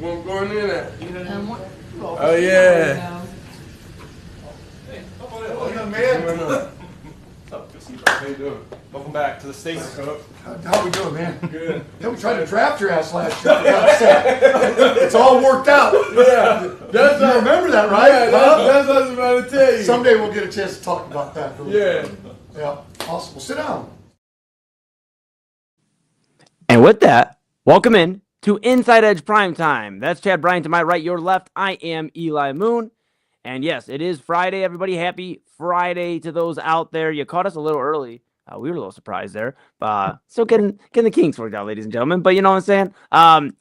Where I'm going in at? Oh, yeah. Oh, young man. How you doing? Welcome back to the States. How we doing, man? Good. Yeah, we tried to draft your ass last year. It's all worked out. Yeah. You remember that, right? Yeah, that's what I was about to tell you. Someday we'll get a chance to talk about that. Yeah. Yeah. Awesome. Well, sit down. And with that, welcome in to Inside Edge Primetime. That's Chad Bryan to my right, your left. I am Eli Moon. And yes, it is Friday, everybody. Happy Friday to those out there. You caught us a little early. We were a little surprised there. Still getting the kinks worked out, ladies and gentlemen. But you know what I'm saying?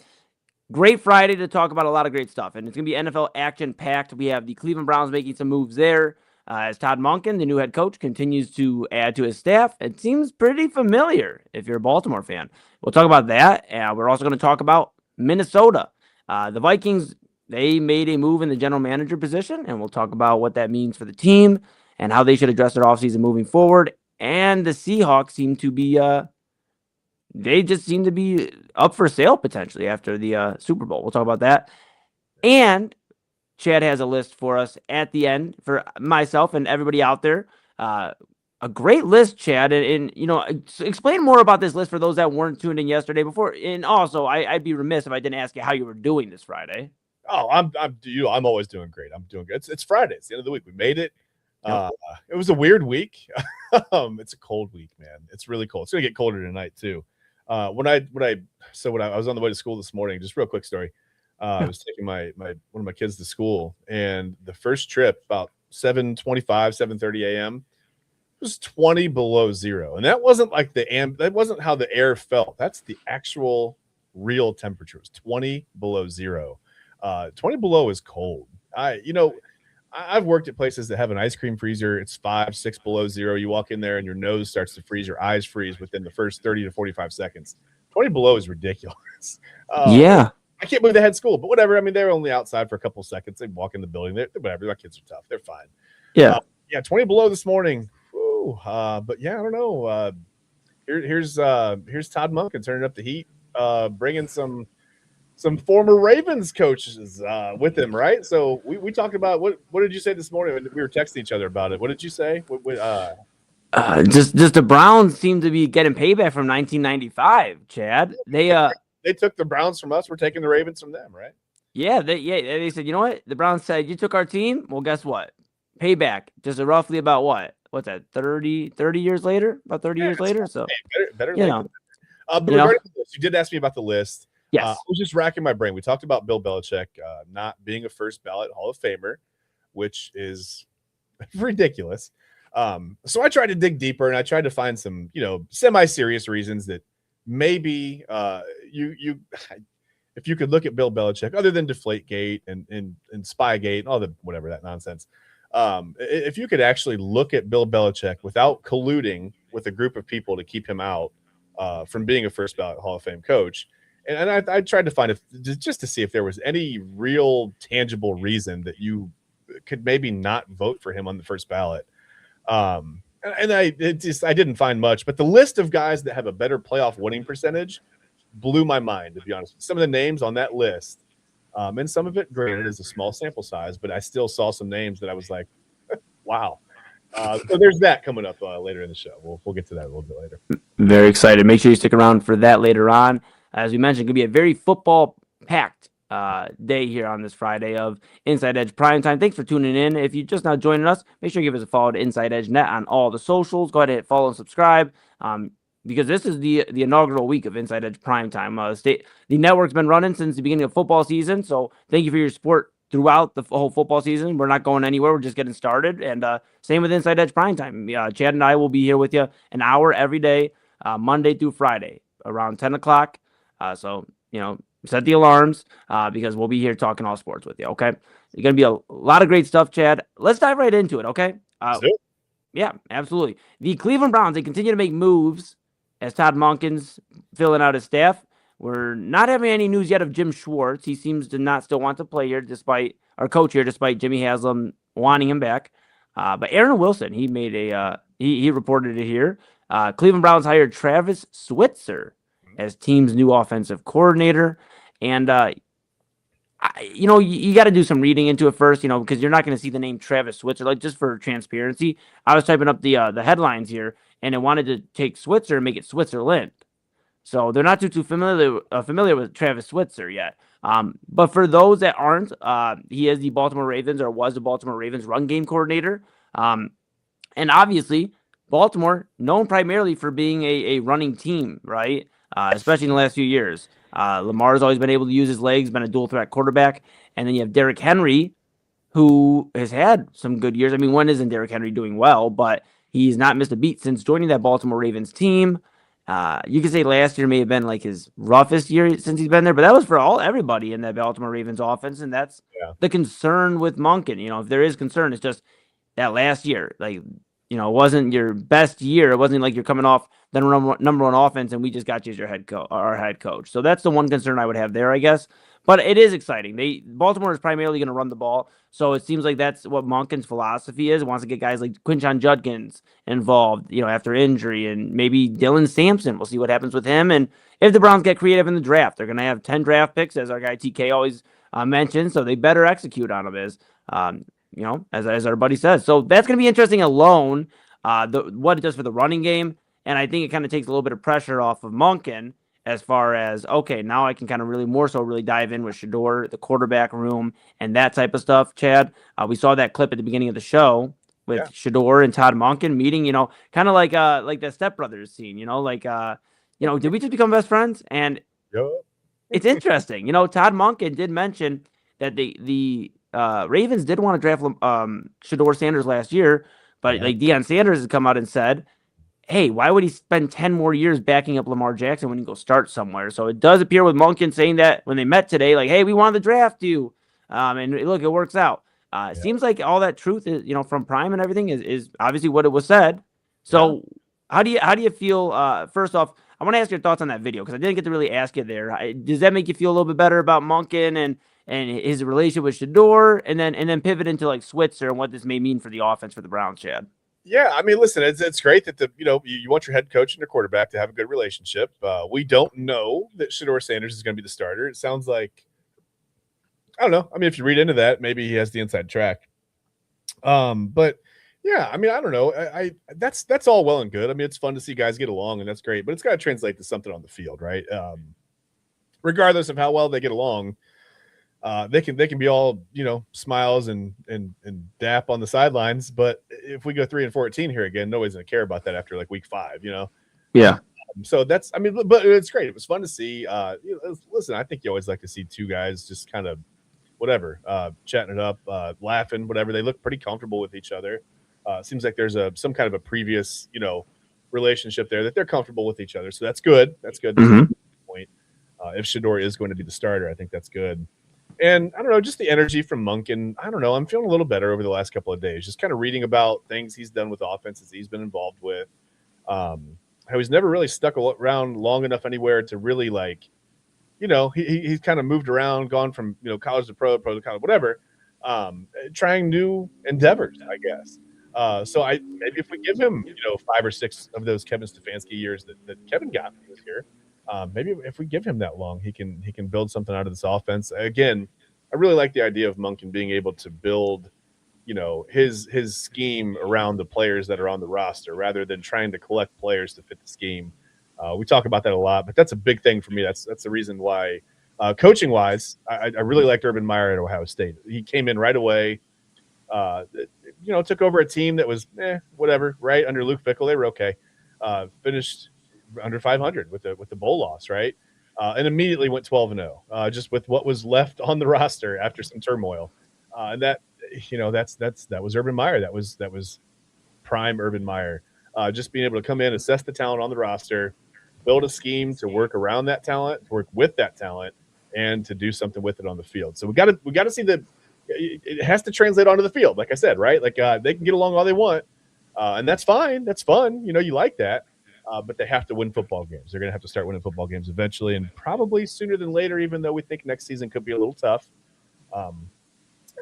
Great Friday to talk about a lot of great stuff. And it's going to be NFL action-packed. We have the Cleveland Browns making some moves there. As Todd Monken, the new head coach, continues to add to his staff. It seems pretty familiar if you're a Baltimore fan. We'll talk about that. We're also going to talk about Minnesota. The Vikings, they made a move in the general manager position, and we'll talk about what that means for the team and how they should address their offseason moving forward. And the Seahawks seem to be, they just seem to be up for sale potentially after the Super Bowl. We'll talk about that. And Chad has a list for us at the end for myself and everybody out there. A great list, Chad. And you know, explain more about this list for those that weren't tuned in yesterday before. And also, I'd be remiss if I didn't ask you how you were doing this Friday. Oh, I'm always doing great. I'm doing good. It's Friday. It's the end of the week. We made it. Yep. It was a weird week. It's a cold week, man. It's really cold. It's gonna get colder tonight too. When I was on the way to school this morning, just real quick story. I was taking one of my kids to school, and the first trip about 7:25, 7:30 a.m. it was 20 below zero, and that wasn't like that wasn't how the air felt. That's the actual real temperature. It was 20 below zero. 20 below is cold. I've worked at places that have an ice cream freezer. It's 5, 6 below zero. You walk in there and your nose starts to freeze, your eyes freeze within the first 30 to 45 seconds. 20 below is ridiculous. Yeah. I can't believe they had school, but whatever. I mean, they were only outside for a couple of seconds. They walk in the building. Whatever. My kids are tough. They're fine. Yeah. 20 below this morning. Whew. But yeah, I don't know. Here's Todd Monken turning up the heat, bringing some former Ravens coaches with him, right? So we talked about what did you say this morning? We were texting each other about it. What did you say? Just the Browns seem to be getting payback from 1995, Chad. They took the Browns from us. We're taking the Ravens from them, right? Yeah, they said, you know what? The Browns said, you took our team. Well, guess what? Payback. Just roughly about what? What's that? 30 years later? About 30 years later. So better you know. But regarding this, you did ask me about the list. Yes. I was just racking my brain. We talked about Bill Belichick not being a first ballot Hall of Famer, which is ridiculous. So I tried to dig deeper, and I tried to find some, semi-serious reasons that maybe if you could look at Bill Belichick, other than Deflategate and Spygate and all the whatever that nonsense, if you could actually look at Bill Belichick without colluding with a group of people to keep him out from being a first ballot Hall of Fame coach. And I tried to find just to see if there was any real tangible reason that you could maybe not vote for him on the first ballot. And I didn't find much, but the list of guys that have a better playoff winning percentage blew my mind, to be honest. Some of the names on that list, and some of it, granted, is a small sample size, but I still saw some names that I was like, wow. So there's that coming up later in the show. We'll get to that a little bit later. Very excited. Make sure you stick around for that later on. As we mentioned, it could be a very football-packed day here on this Friday of Inside Edge Primetime. Thanks for tuning in. If you're just now joining us, make sure you give us a follow to Inside Edge Net on all the socials. Go ahead and hit follow and subscribe because this is the inaugural week of Inside Edge Primetime. The network's been running since the beginning of football season, so thank you for your support throughout the whole football season. We're not going anywhere. We're just getting started, and same with Inside Edge Primetime. Chad and I will be here with you an hour every day, Monday through Friday, around 10 o'clock. So, set the alarms because we'll be here talking all sports with you, okay? It's going to be a lot of great stuff, Chad. Let's dive right into it, okay? Yeah, absolutely. The Cleveland Browns, they continue to make moves as Todd Monken's filling out his staff. We're not having any news yet of Jim Schwartz. He seems to not still want to play here despite Jimmy Haslam wanting him back. But Aaron Wilson, he made he reported it here. Cleveland Browns hired Travis Switzer as team's new offensive coordinator. And you got to do some reading into it first, because you're not going to see the name Travis Switzer. Like, just for transparency, I was typing up the headlines here, and it wanted to take Switzer and make it Switzerland. So they're not too familiar with Travis Switzer yet. But for those that aren't, he is the Baltimore Ravens, or was the Baltimore Ravens run game coordinator. And obviously, Baltimore known primarily for being a running team, right? Especially in the last few years. Lamar's always been able to use his legs, been a dual threat quarterback, and then you have Derrick Henry, who has had some good years. I mean, when isn't Derrick Henry doing well? But he's not missed a beat since joining that Baltimore Ravens team. You could say last year may have been like his roughest year since he's been there, but that was for everybody in that Baltimore Ravens offense, and that's the concern with Monken. If there is concern, it's just that last year, like, it wasn't your best year. It wasn't like you're coming off the number one offense and we just got you as our head coach. So that's the one concern I would have there, I guess. But it is exciting. Baltimore is primarily going to run the ball, so it seems like that's what Monken's philosophy is. Wants to get guys like Quinshon Judkins involved, after injury, and maybe Dylan Sampson. We'll see what happens with him. And if the Browns get creative in the draft, they're going to have 10 draft picks, as our guy TK always mentions. So they better execute on them, as our buddy says. So that's going to be interesting alone, what it does for the running game. And I think it kind of takes a little bit of pressure off of Monken, as far as, okay, now I can kind of really dive in with Shedeur, the quarterback room, and that type of stuff, Chad. We saw that clip at the beginning of the show with Shedeur and Todd Monken meeting, kind of like that Step Brothers scene, did we just become best friends? And it's interesting. Todd Monken did mention that the Ravens did want to draft Shedeur Sanders last year, but like Deion Sanders has come out and said, hey, why would he spend 10 more years backing up Lamar Jackson when he go start somewhere? So it does appear with Monken saying that when they met today, like, hey, we wanted to draft you. And look, it works out. It seems like all that truth is, from Prime and everything is obviously what it was said. So how do you feel? First off, I want to ask your thoughts on that video, because I didn't get to really ask you there. Does that make you feel a little bit better about Monken and his relationship with Shedeur, and then pivot into like Switzer and what this may mean for the offense for the Browns, Chad? Yeah, I mean, listen, it's great that you want your head coach and your quarterback to have a good relationship. We don't know that Shedeur Sanders is going to be the starter. It sounds like, I don't know. I mean, if you read into that, maybe he has the inside track. But yeah, I mean, I don't know. That's all well and good. I mean, it's fun to see guys get along, and that's great. But it's got to translate to something on the field, right? Regardless of how well they get along. They can be all, smiles and dap on the sidelines, but if we go 3-14 here again, nobody's gonna care about that after like week 5, Yeah. So but it's great. It was fun to see. Listen, I think you always like to see two guys just kind of whatever, chatting it up, laughing, whatever. They look pretty comfortable with each other. Seems like there's some kind of a previous, relationship there that they're comfortable with each other. So that's good. That's good. Mm-hmm. Point. If Shedeur is going to be the starter, I think that's good. And I don't know, just the energy from Monken. I don't know. I'm feeling a little better over the last couple of days. Just kind of reading about things he's done with offenses he's been involved with. How he's never really stuck around long enough anywhere to really he's kind of moved around, gone from college to pro to college, whatever. Trying new endeavors, I guess. So maybe if we give him 5 or 6 of those Kevin Stefanski years that Kevin got this year. Maybe if we give him that long, he can build something out of this offense. Again, I really like the idea of Monken being able to build, his scheme around the players that are on the roster rather than trying to collect players to fit the scheme. We talk about that a lot, but that's a big thing for me. That's the reason why, coaching wise, I really liked Urban Meyer at Ohio State. He came in right away. Took over a team that was whatever, right under Luke Fickell. They were okay. Finished under 500 with the bowl loss, right? And immediately went 12-0, just with what was left on the roster after some turmoil. And that was Urban Meyer. That was prime Urban Meyer. Just being able to come in, assess the talent on the roster, build a scheme to work around that talent, to work with that talent, and to do something with it on the field. So we got to see it has to translate onto the field, like I said, right? Like they can get along all they want, and that's fine. That's fun. You like that. But they have to win football games. They're going to have to start winning football games eventually, and probably sooner than later, even though we think next season could be a little tough.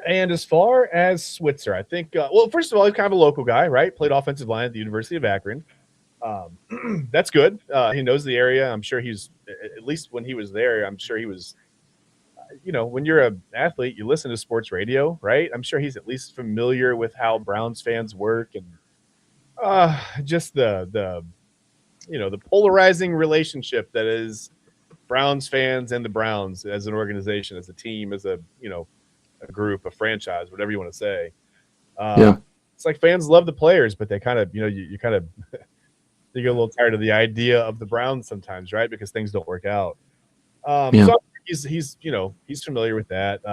And as far as Switzer, I think, first of all, he's kind of a local guy, right? Played offensive line at the University of Akron. That's good. He knows the area. I'm sure at least when he was there, I'm sure he was when you're an athlete, you listen to sports radio, right? I'm sure he's at least familiar with how Browns fans work and just the polarizing relationship that is Browns fans and the Browns as an organization, as a team, as a group, a franchise, whatever you want to say. It's like fans love the players, but they kind of, you kind of you get a little tired of the idea of the Browns sometimes, right? Because things don't work out. So he's familiar with that.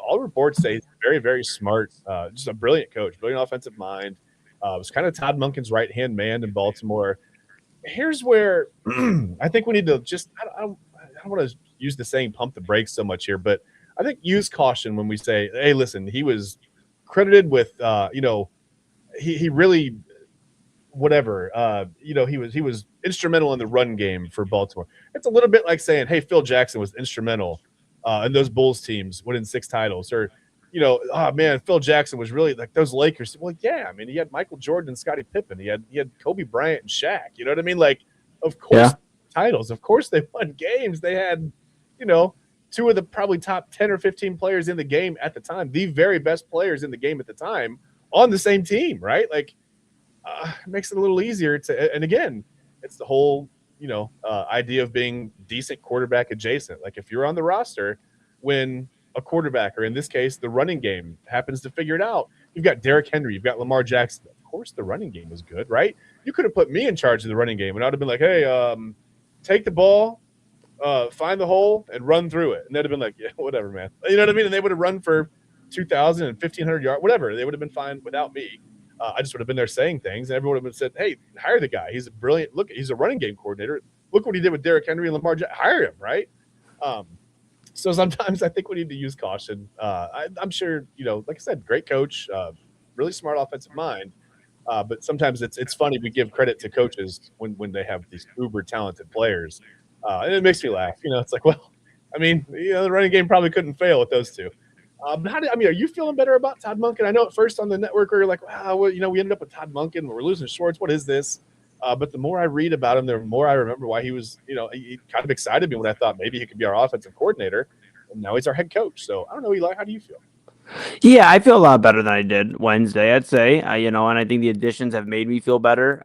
All reports say he's very, very smart, just a brilliant coach, brilliant offensive mind. Was kind of Todd Monken's right-hand man in Baltimore. Here's where I think we need to just I don't want to use the saying pump the brakes so much here, but I think use caution when we say, hey, listen, he was credited with he really whatever he was instrumental in the run game for Baltimore. It's a little bit like saying, hey, Phil Jackson was instrumental in those Bulls teams winning 6 titles, or oh man, Phil Jackson was really like those Lakers. Well, yeah, I mean, he had Michael Jordan and Scottie Pippen. He had Kobe Bryant and Shaq. You know what I mean? Like, of course, titles. Of course, they won games. They had, 2 of the probably top 10 or 15 players in the game at the time, the very best players in the game at the time, on the same team, right? Like, it makes it a little easier to. And again, it's the whole idea of being decent quarterback adjacent. Like, if you're on the roster when a quarterback, or in this case, the running game happens to figure it out. You've got Derrick Henry, you've got Lamar Jackson. Of course, the running game is good, right? You could have put me in charge of the running game, and I'd have been like, hey, take the ball, find the hole, and run through it. And they'd have been like, yeah, whatever, man. You know what I mean? And they would have run for 2,000 and 1,500 yards, whatever. They would have been fine without me. I just would have been there saying things, and everyone would have said, hey, hire the guy. He's a brilliant – look, he's a running game coordinator. Look what he did with Derrick Henry and Lamar Jackson. Hire him, right? So sometimes I think we need to use caution. I'm sure, like I said, great coach, really smart offensive mind. But sometimes it's funny we give credit to coaches when they have these uber talented players. And it makes me laugh. It's like, well, I mean, the running game probably couldn't fail with those two. But are you feeling better about Todd Monken? I know at first on the network we were like, wow, well, we ended up with Todd Monken. We're losing Schwartz. What is this? But the more I read about him, the more I remember why he was, he kind of excited me when I thought maybe he could be our offensive coordinator. And now he's our head coach. So I don't know, Eli, how do you feel? Yeah, I feel a lot better than I did Wednesday, I'd say. And I think the additions have made me feel better.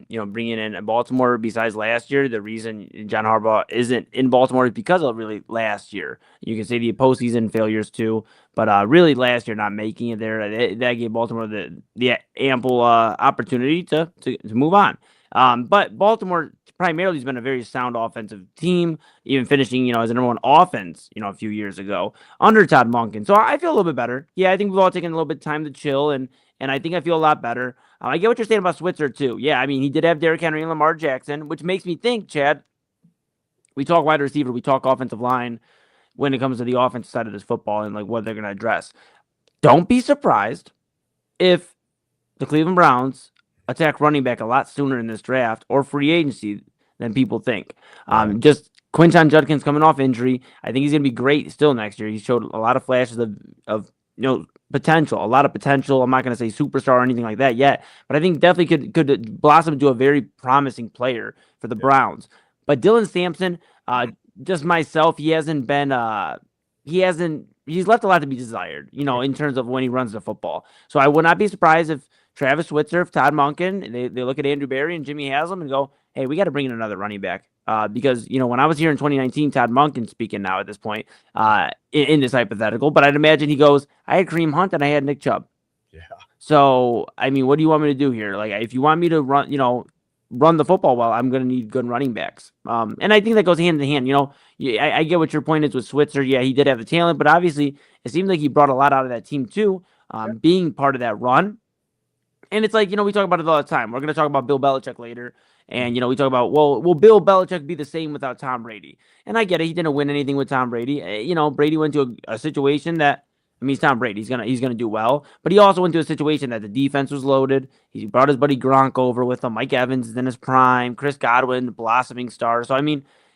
Bringing in Baltimore, besides last year, the reason John Harbaugh isn't in Baltimore is because of really last year. You can say the postseason failures too, but really last year not making it there, that gave Baltimore the ample opportunity to move on. But Baltimore primarily has been a very sound offensive team, even finishing, as the number 1 offense, a few years ago under Todd Monken. So I feel a little bit better. Yeah, I think we've all taken a little bit of time to chill, and I think I feel a lot better. I get what you're saying about Switzer too. Yeah, I mean, he did have Derrick Henry and Lamar Jackson, which makes me think, Chad, we talk wide receiver, we talk offensive line when it comes to the offensive side of this football and like what they're going to address. Don't be surprised if the Cleveland Browns attack running back a lot sooner in this draft or free agency than people think. Just Quinton Judkins coming off injury. I think he's going to be great still next year. He showed a lot of flashes of potential, a lot of potential. I'm not going to say superstar or anything like that yet, but I think definitely could blossom into a very promising player for the Browns. But Dylan Sampson, just myself, he's left a lot to be desired, in terms of when he runs the football. So I would not be surprised if Travis Switzer, if Todd Monken, they look at Andrew Berry and Jimmy Haslam and go, hey, we got to bring in another running back. Because, when I was here in 2019, Todd Monken speaking now at this point, in this hypothetical, but I'd imagine he goes, I had Kareem Hunt and I had Nick Chubb. Yeah. So, I mean, what do you want me to do here? Like, if you want me to run the football well, I'm going to need good running backs. And I think that goes hand in hand. I get what your point is with Switzer. Yeah, he did have the talent, but obviously it seemed like he brought a lot out of that team too, being part of that run. And it's like, we talk about it all the time. We're going to talk about Bill Belichick later. And, we talk about, well, will Bill Belichick be the same without Tom Brady? And I get it. He didn't win anything with Tom Brady. Brady went to a situation that, he's Tom Brady. He's gonna do well. But he also went to a situation that the defense was loaded. He brought his buddy Gronk over with him. Mike Evans is in his prime. Chris Godwin, blossoming star. So,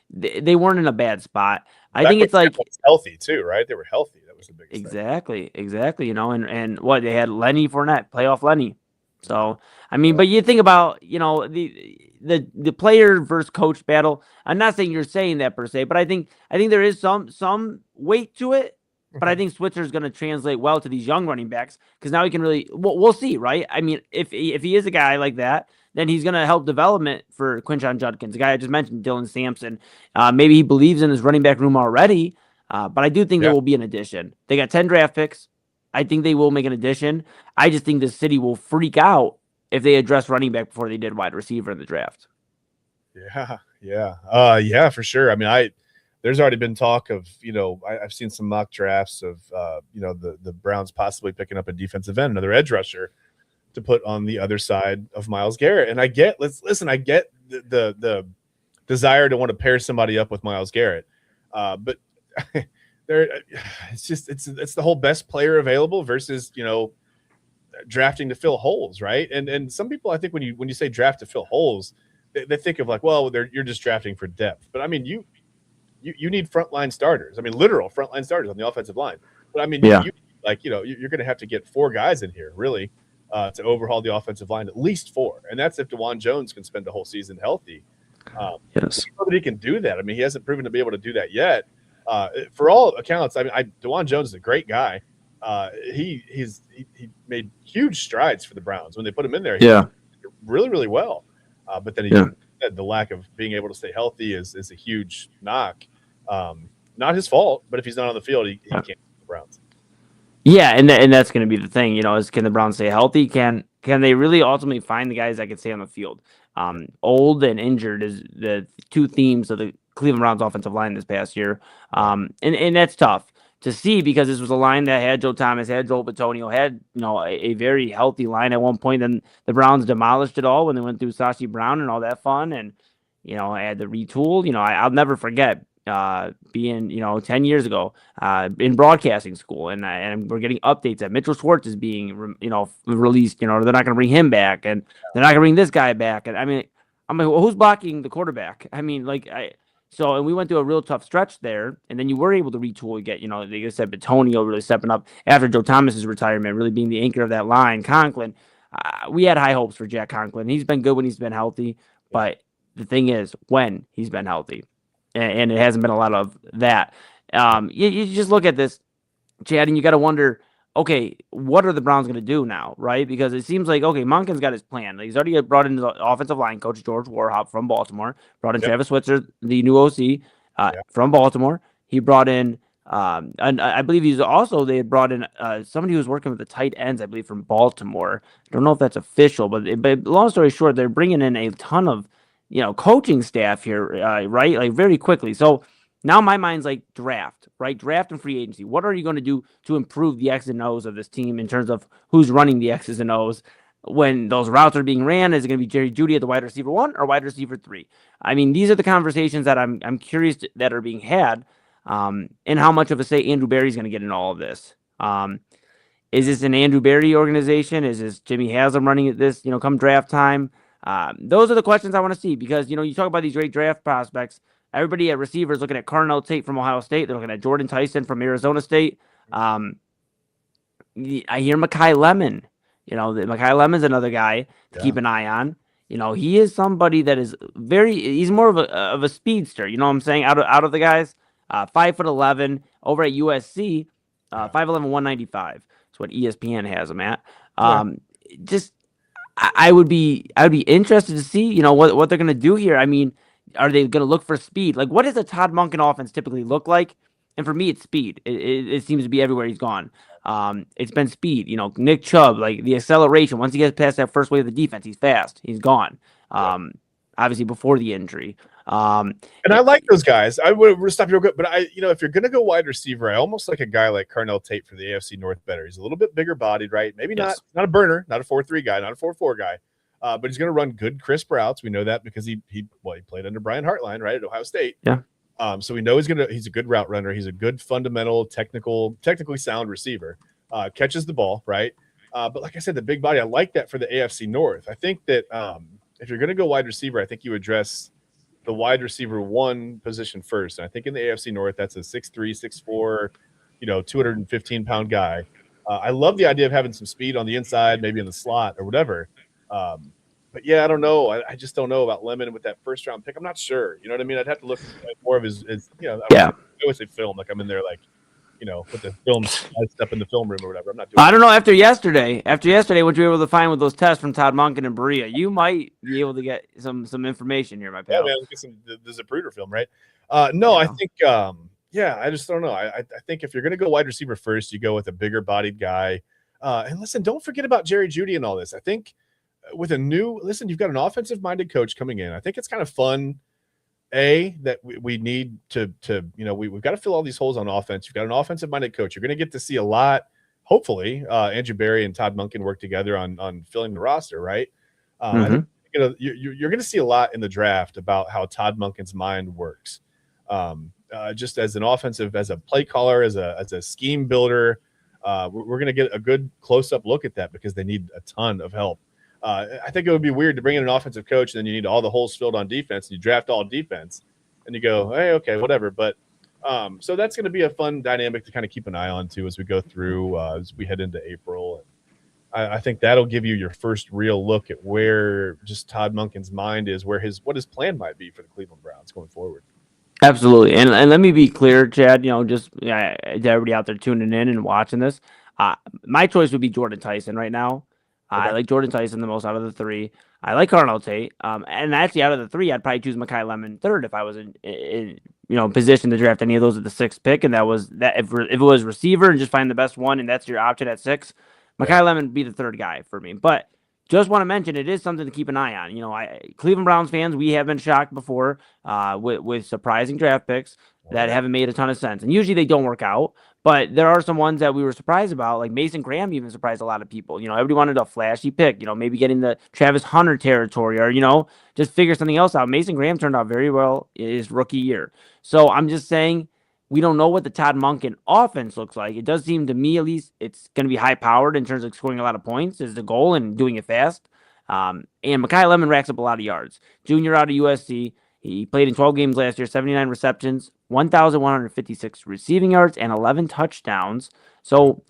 they weren't in a bad spot. I think it's like healthy too, right? They were healthy. That was the biggest thing. Exactly. And what they had Lenny Fournette, playoff Lenny. So, I mean, but you think about, the player versus coach battle. I'm not saying you're saying that per se, but I think there is some weight to it. But I think Switzer is going to translate well to these young running backs because now he can really. We'll see, right? I mean, if he is a guy like that, then he's going to help development for Quinshon Judkins, the guy I just mentioned, Dylan Sampson. Maybe he believes in his running back room already, but I do think there will be an addition. They got 10 draft picks. I think they will make an addition. I just think the city will freak out if they address running back before they did wide receiver in the draft. Yeah, for sure. I mean, there's already been talk of, I've seen some mock drafts of, the Browns possibly picking up a defensive end, another edge rusher to put on the other side of Myles Garrett. And I get the desire to want to pair somebody up with Myles Garrett. But it's the whole best player available versus, drafting to fill holes, right? And some people, I think when you say draft to fill holes, they think of like, well, you're just drafting for depth. But I mean, you need frontline starters. I mean, literal frontline starters on the offensive line. But I mean, you're going to have to get 4 guys in here really to overhaul the offensive line, at least 4. And that's if DeJuan Jones can spend the whole season healthy. Yes, I know that he can do that. I mean, he hasn't proven to be able to do that yet. For all accounts, I mean, DeJuan Jones is a great guy. He made huge strides for the Browns when they put him in there. He did really, really well. But then the lack of being able to stay healthy is a huge knock. Not his fault, but if he's not on the field, he can't beat the Browns. Yeah, and that's going to be the thing, is can the Browns stay healthy? Can they really ultimately find the guys that can stay on the field? Old and injured is the 2 themes of the Cleveland Browns offensive line this past year. And that's tough to see because this was a line that had Joe Thomas, had Joel Bitonio, had, a very healthy line at one point. Then the Browns demolished it all when they went through Sashi Brown and all that fun. And, I had to retool. I'll never forget being, 10 years ago in broadcasting school. And we're getting updates that Mitchell Schwartz is being, released. They're not going to bring him back. And they're not going to bring this guy back. And I mean, I'm like, well, who's blocking the quarterback? I mean, and we went through a real tough stretch there, and then you were able to retool, get, like I said, Bitonio really stepping up after Joe Thomas's retirement, really being the anchor of that line. Conklin, we had high hopes for Jack Conklin. He's been good when he's been healthy, but the thing is, when he's been healthy, and it hasn't been a lot of that. You just look at this, Chad, and you got to wonder, okay, what are the Browns going to do now, right? Because it seems like, okay, Monken's got his plan. He's already brought in the offensive line coach, George Warhop from Baltimore, brought in Travis Switzer, the new OC from Baltimore. He brought in, and I believe they had brought in somebody who was working with the tight ends, I believe, from Baltimore. I don't know if that's official, but long story short, they're bringing in a ton of, coaching staff here, right? Like very quickly. So now my mind's like draft, right? Draft and free agency. What are you going to do to improve the X's and O's of this team in terms of who's running the X's and O's when those routes are being ran? Is it going to be Jerry Jeudy at the wide receiver 1 or wide receiver 3? I mean, these are the conversations that I'm curious that are being had, and how much of a say Andrew Berry's going to get in all of this. Is this an Andrew Berry organization? Is this Jimmy Haslam running at this, come draft time? Those are the questions I want to see because, you talk about these great draft prospects. Everybody at receivers looking at Carnell Tate from Ohio State. They're looking at Jordan Tyson from Arizona State. I hear Mekhi Lemon. Mekhi Lemon's another guy to keep an eye on. He is somebody that is he's more of a speedster. You know what I'm saying? Out of the guys, 5'11", over at USC, 5'11", 195. That's what ESPN has him at. I would be interested to see, what they're going to do here. I mean, are they going to look for speed? Like, what does a Todd Monken offense typically look like? And for me, it's speed. It seems to be everywhere he's gone. It's been speed. Nick Chubb, like the acceleration. Once he gets past that first wave of the defense, he's fast. He's gone. Obviously, before the injury. And I like those guys. I would stop you real quick, but if you're going to go wide receiver, I almost like a guy like Carnell Tate for the AFC North better. He's a little bit bigger bodied, right? Maybe not a burner, not a 4-3 guy, not a 4-4 guy. But he's going to run good, crisp routes. We know that because he played under Brian Hartline, right, at Ohio State. Yeah. So we know he's a good route runner. He's a good fundamental, technically sound receiver. Catches the ball, right? But like I said, the big body, I like that for the AFC North. I think that if you're going to go wide receiver, I think you address the wide receiver 1 position first. And I think in the AFC North, that's a 6'3", 6'4", 215-pound guy. I love the idea of having some speed on the inside, maybe in the slot or whatever. But yeah, I don't know. I just don't know about Lemon with that first round pick. I'm not sure. You know what I mean? I'd have to look at more of his I always say film, like I'm in there like, with the film, I step in the film room or whatever. I'm not doing I don't know. After yesterday, what you were able to find with those tests from Todd Monken and Berea, you might be able to get some information here, my pal. Yeah, man, get some the Zapruder film, right? No, I think I just don't know. I think if you're gonna go wide receiver first, you go with a bigger bodied guy. And listen, don't forget about Jerry Jeudy and all this. I think with you've got an offensive minded coach coming in. I think it's kind of fun. That we need to we've got to fill all these holes on offense. You've got an offensive minded coach. You're going to get to see a lot. Hopefully, Andrew Berry and Todd Monken work together on filling the roster, right? I think, you're going to see a lot in the draft about how Todd Monken's mind works. Just as an offensive, as a play caller, as a scheme builder, we're going to get a good close up look at that because they need a ton of help. I think it would be weird to bring in an offensive coach and then you need all the holes filled on defense and you draft all defense and you go, hey, okay, whatever. But so that's going to be a fun dynamic to kind of keep an eye on too as we go through, as we head into April. And I think that'll give you your first real look at where just Todd Monken's mind is, what his plan might be for the Cleveland Browns going forward. Absolutely. And let me be clear, Chad, just everybody out there tuning in and watching this, my choice would be Jordan Tyson right now. I like Jordan Tyson the most out of the three. I like Carnell Tate. And actually, out of the three, I'd probably choose Mekhi Lemon third if I was in position to draft any of those at the sixth pick. And that was that if it was receiver and just find the best one, and that's your option at 6, Mekhi Lemon would be the third guy for me. But just want to mention it is something to keep an eye on. Cleveland Browns fans, we have been shocked before with surprising draft picks that haven't made a ton of sense. And usually they don't work out. But there are some ones that we were surprised about, like Mason Graham even surprised a lot of people. Everybody wanted a flashy pick, maybe getting the Travis Hunter territory or, just figure something else out. Mason Graham turned out very well his rookie year. So I'm just saying we don't know what the Todd Monken offense looks like. It does seem to me, at least, it's going to be high-powered in terms of scoring a lot of points is the goal and doing it fast. And Mekhi Lemon racks up a lot of yards. Junior out of USC. He played in 12 games last year, 79 receptions, 1,156 receiving yards, and 11 touchdowns. So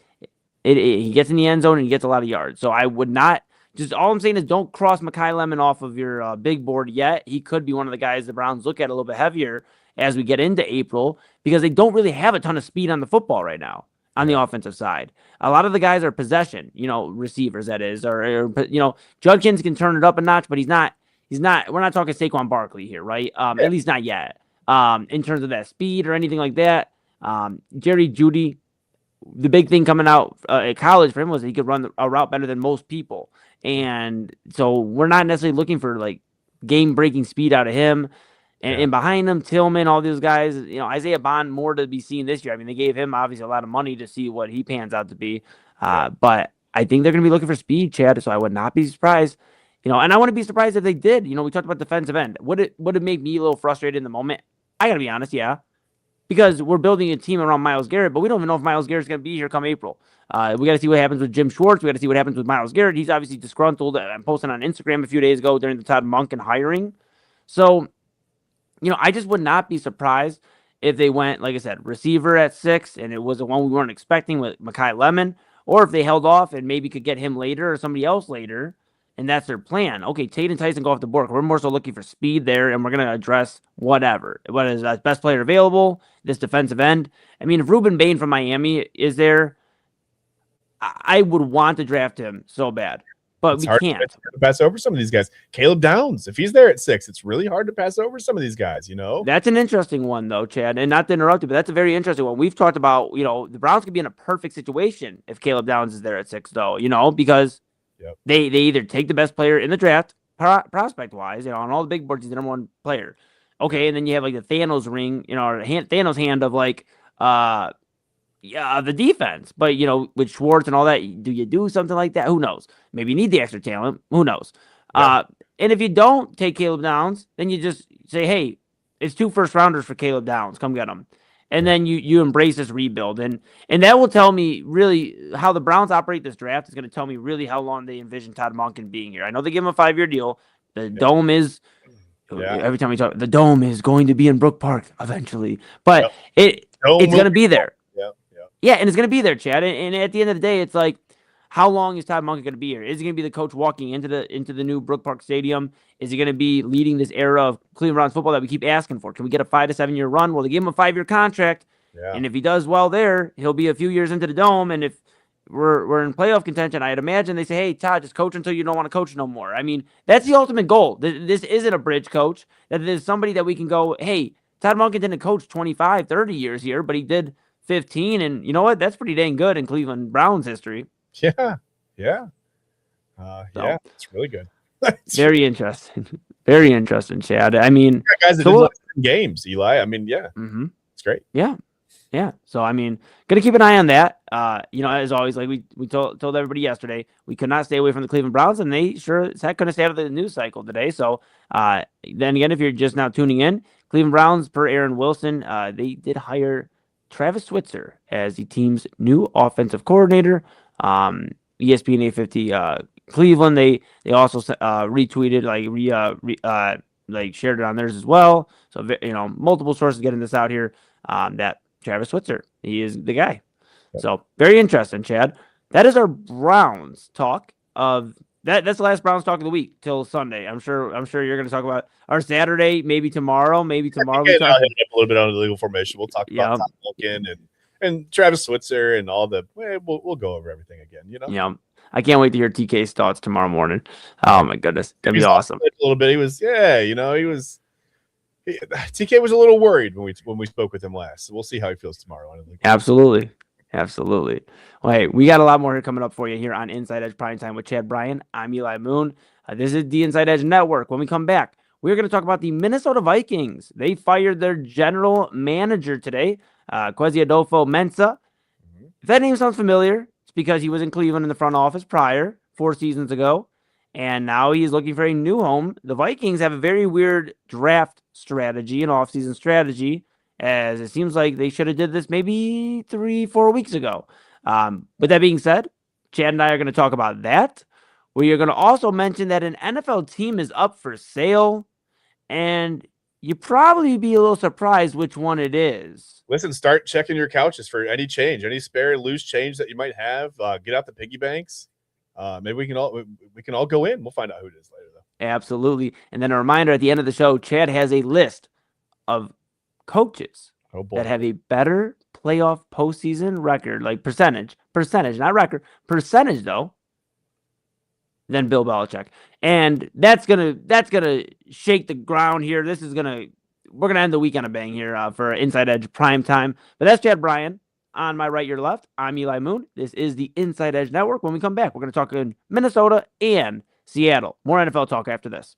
he gets in the end zone and he gets a lot of yards. So I would not all I'm saying is don't cross Mekhi Lemon off of your big board yet. He could be one of the guys the Browns look at a little bit heavier as we get into April because they don't really have a ton of speed on the football right now on the offensive side. A lot of the guys are possession, receivers that is, or Judkins can turn it up a notch, but he's not. We're not talking Saquon Barkley here, right? At least not yet. In terms of that speed or anything like that. Jerry Jeudy, the big thing coming out at college for him was he could run a route better than most people, and so we're not necessarily looking for like game-breaking speed out of him. And behind him, Tillman, all these guys, Isaiah Bond, more to be seen this year. I mean, they gave him obviously a lot of money to see what he pans out to be, but I think they're going to be looking for speed, Chad. So I would not be surprised. And I wouldn't be surprised if they did. We talked about defensive end. Would it make me a little frustrated in the moment? I got to be honest, yeah. Because we're building a team around Myles Garrett, but we don't even know if Myles Garrett's going to be here come April. We got to see what happens with Jim Schwartz. We got to see what happens with Myles Garrett. He's obviously disgruntled. I'm posting on Instagram a few days ago during the Todd Monken hiring. So, I just would not be surprised if they went, like I said, receiver at 6, and it was the one we weren't expecting with Mekhi Lemon, or if they held off and maybe could get him later or somebody else later. And that's their plan. Okay, Tate and Tyson go off the board. We're more so looking for speed there, and we're going to address whatever. What is that best player available, this defensive end? I mean, if Ruben Bain from Miami is there, I would want to draft him so bad. But we can't. It's hard to pass over some of these guys. Caleb Downs, if he's there at 6, it's really hard to pass over some of these guys, That's an interesting one, though, Chad. And not to interrupt you, but that's a very interesting one. We've talked about, the Browns could be in a perfect situation if Caleb Downs is there at 6, though, because they either take the best player in the draft, prospect-wise, on all the big boards, he's the number one player. Okay, and then you have, like, the Thanos ring, or Thanos hand of, like, the defense. But, with Schwartz and all that, do you do something like that? Who knows? Maybe you need the extra talent. Who knows? Yeah. And if you don't take Caleb Downs, then you just say, hey, it's 2 first-rounders for Caleb Downs. Come get them. And then you embrace this rebuild. And that will tell me really how the Browns operate this draft is going to tell me really how long they envision Todd Monken being here. I know they give him a 5-year deal. The dome is every time we talk, the dome is going to be in Brook Park eventually. But it's going to be there. Yeah, and it's going to be there, Chad. And at the end of the day, it's like, how long is Todd Monken going to be here? Is he going to be the coach walking into the new Brook Park Stadium? Is he going to be leading this era of Cleveland Browns football that we keep asking for? Can we get a 5 to 7 year run? Well, they give him a 5-year contract, Yeah. and if he does well there, he'll be a few years into the dome. And if we're in playoff contention, I'd imagine they say, "Hey, Todd, just coach until you don't want to coach no more." I mean, that's the ultimate goal. This isn't a bridge coach. That there's somebody that we can go, "Hey, Todd Monken didn't coach 25, 30 years here, but he did 15, and you know what? That's pretty dang good in Cleveland Browns history." Yeah. Yeah. So, yeah, it's really good. very interesting. Very interesting, Chad. I mean, Guys that so did we'll- like 10 games, Eli. I mean, yeah, mhm. it's great. Yeah. Yeah. So, I mean, going to keep an eye on that. As always, like we told everybody yesterday, we could not stay away from the Cleveland Browns, and they sure as heck couldn't stay out of the news cycle today. So, then again, if you're just now tuning in, Cleveland Browns, per Aaron Wilson, they did hire Travis Switzer as the team's new offensive coordinator. ESPN 850 Cleveland, they also retweeted, like shared it on theirs as well. So, multiple sources getting this out here. That Travis Switzer, he is the guy. Yep. So very interesting, Chad. That is our Browns talk of that. That's the last Browns talk of the week till Sunday. I'm sure you're going to talk about our Saturday, maybe tomorrow. I'll we hit talk. up a little bit on the legal formation. We'll talk about Yeah. Todd Monken and Travis Switzer and all the. We'll go over everything again. Yeah, I can't wait to hear TK's thoughts tomorrow morning. Oh my goodness, that'd be awesome. A little bit. He was, TK was a little worried when we spoke with him last. So we'll see how he feels tomorrow. Absolutely. Well, hey, we got a lot more here coming up for you here on Inside Edge Primetime with Chad Bryan. I'm Eli Moon. This is the Inside Edge Network. When we come back, we're going to talk about the Minnesota Vikings. They fired their general manager today, Kwesi Adofo-Mensah. If that name sounds familiar, it's because he was in Cleveland in the front office prior, 4 seasons ago. And now he's looking for a new home. The Vikings have a very weird draft strategy, an offseason strategy, as it seems like they should have did this maybe 3-4 weeks ago. With that being said, Chad and I are going to talk about that. We are going to also mention that an NFL team is up for sale, and you probably be a little surprised which one it is. Listen, start checking your couches for any change, any spare loose change that you might have. Get out the piggy banks. Maybe we can all go in. We'll find out who it is later, though. Absolutely. And then a reminder at the end of the show, Chad has a list of coaches that have a better playoff postseason record, like percentage, not record, percentage though, than Bill Belichick. And that's gonna shake the ground here. We're gonna end the week on a bang here for Inside Edge Primetime. But that's Chad Bryan. On my right, your left, I'm Eli Moon. This is the Inside Edge Network. When we come back, we're going to talk in Minnesota and Seattle. More NFL talk after this.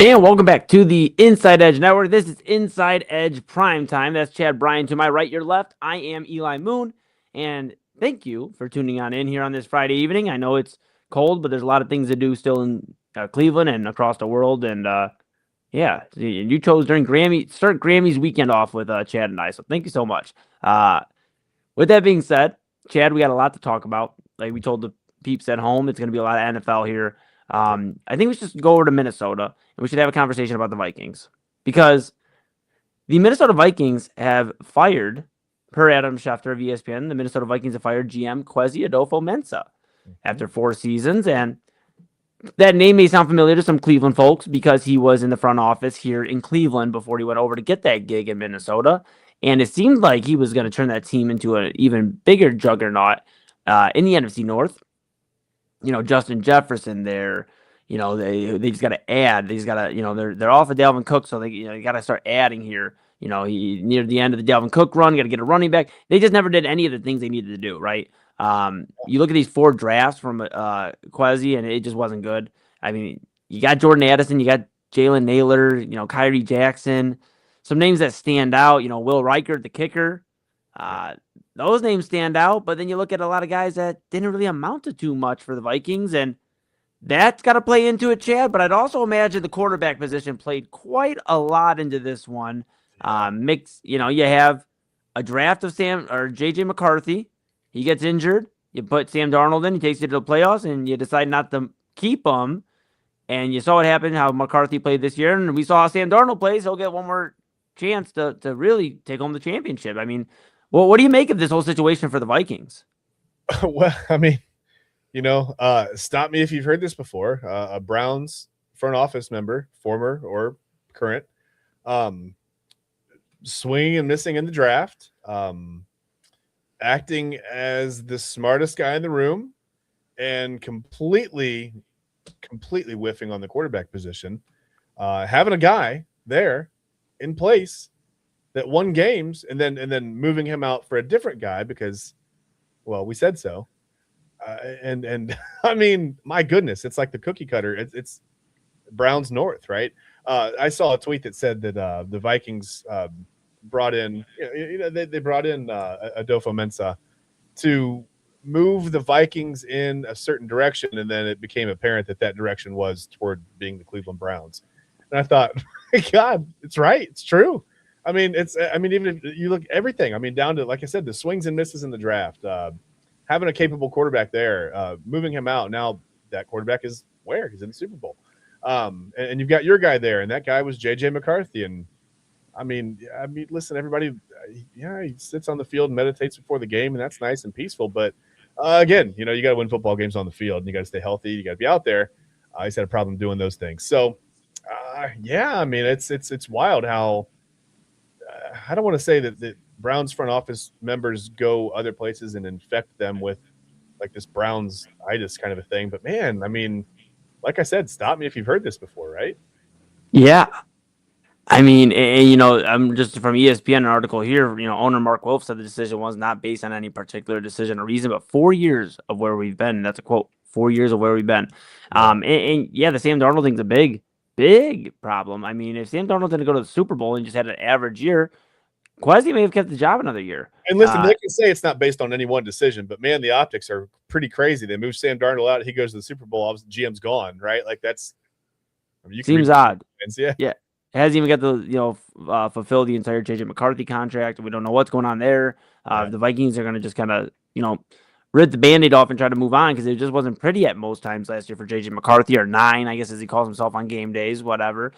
And welcome back to the Inside Edge Network. This is Inside Edge Primetime. That's Chad Bryan to my right, your left. I am Eli Moon. And thank you for tuning on in here on this Friday evening. I know it's cold, but there's a lot of things to do still in Cleveland and across the world. And yeah, you chose during Grammys weekend off with Chad and I. So thank you so much. With that being said, Chad, we got a lot to talk about. Like we told the peeps at home, it's going to be a lot of NFL here. I think we should just go over to Minnesota and we should have a conversation about the Vikings because the Minnesota Vikings have fired, per Adam Schefter of ESPN, the Minnesota Vikings have fired GM Kwesi Adofo-Mensah after 4 seasons. And that name may sound familiar to some Cleveland folks because he was in the front office here in Cleveland before he went over to get that gig in Minnesota. And it seemed like he was going to turn that team into an even bigger juggernaut in the NFC North. You know, Justin Jefferson there, you know, they just got to add. They just got to, you know, they're off of Dalvin Cook, so they got to start adding here. You know, near the end of the Dalvin Cook run, got to get a running back. They just never did any of the things they needed to do, right? You look at these 4 drafts from Kwesi, and it just wasn't good. I mean, you got Jordan Addison, you got Jalen Naylor, you know, Kyrie Jackson, some names that stand out. You know, Will Reichert, the kicker. Those names stand out, but then you look at a lot of guys that didn't really amount to too much for the Vikings, and that's got to play into it, Chad. But I'd also imagine the quarterback position played quite a lot into this one. You know, you have a draft of JJ McCarthy. He gets injured. You put Sam Darnold in. He takes you to the playoffs, and you decide not to keep him. And you saw what happened, how McCarthy played this year, and we saw how Sam Darnold plays. He'll get one more chance to really take home the championship. I mean, well, what do you make of this whole situation for the Vikings? Well, I mean, you know, stop me if you've heard this before. A Browns front office member, former or current, swinging and missing in the draft, acting as the smartest guy in the room, and completely whiffing on the quarterback position, having a guy there in place that won games, and then moving him out for a different guy because, well, we said so. And I mean, my goodness, it's like the cookie cutter. It's Browns North, right? I saw a tweet that said that the Vikings brought in, they brought in Adofo-Mensah to move the Vikings in a certain direction, and then it became apparent that direction was toward being the Cleveland Browns. And I thought, God, it's right, it's true. I mean, even if you look everything, I mean, down to, like I said, the swings and misses in the draft, having a capable quarterback there, moving him out. Now that quarterback is where? He's in the Super Bowl. And you've got your guy there, and that guy was JJ McCarthy. And I mean, listen, everybody, he sits on the field and meditates before the game, and that's nice and peaceful. But again, you know, you got to win football games on the field, and you got to stay healthy. You got to be out there. He's had a problem doing those things. So, yeah, I mean, it's wild how I don't want to say that Browns front office members go other places and infect them with like this Browns-itis kind of a thing. But man, I mean, like I said, stop me if you've heard this before, right? Yeah. I mean, you know, I'm just from ESPN, an article here, you know, owner Mark Wolf said the decision was not based on any particular decision or reason, but 4 years of where we've been. And that's a quote, 4 years of where we've been. And yeah, the Sam Darnold thing's a big problem. I mean, if Sam Darnold didn't go to the Super Bowl and just had an average year, Kwesi may have kept the job another year. And listen, they can say it's not based on any one decision, but man, the optics are pretty crazy. They move Sam Darnold out, he goes to the Super Bowl, obviously GM's gone, right? Like that's seems odd. Yeah. It hasn't even got to fulfill the entire JJ McCarthy contract. We don't know what's going on there. The Vikings are going to just kind of, you know, rip the Band-Aid off and try to move on because it just wasn't pretty at most times last year for JJ McCarthy, or 9, I guess, as he calls himself on game days, whatever.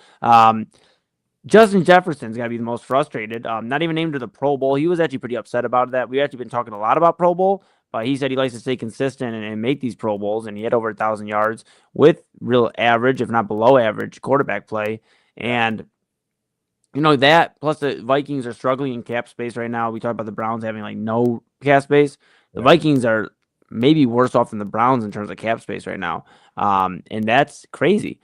Justin Jefferson's got to be the most frustrated. Not even named to the Pro Bowl. He was actually pretty upset about that. We've actually been talking a lot about Pro Bowl, but he said he likes to stay consistent and make these Pro Bowls, and he had over 1,000 yards with real average, if not below average, quarterback play. And, you know, that plus the Vikings are struggling in cap space right now. We talked about the Browns having like no cap space. The Vikings are maybe worse off than the Browns in terms of cap space right now. And that's crazy.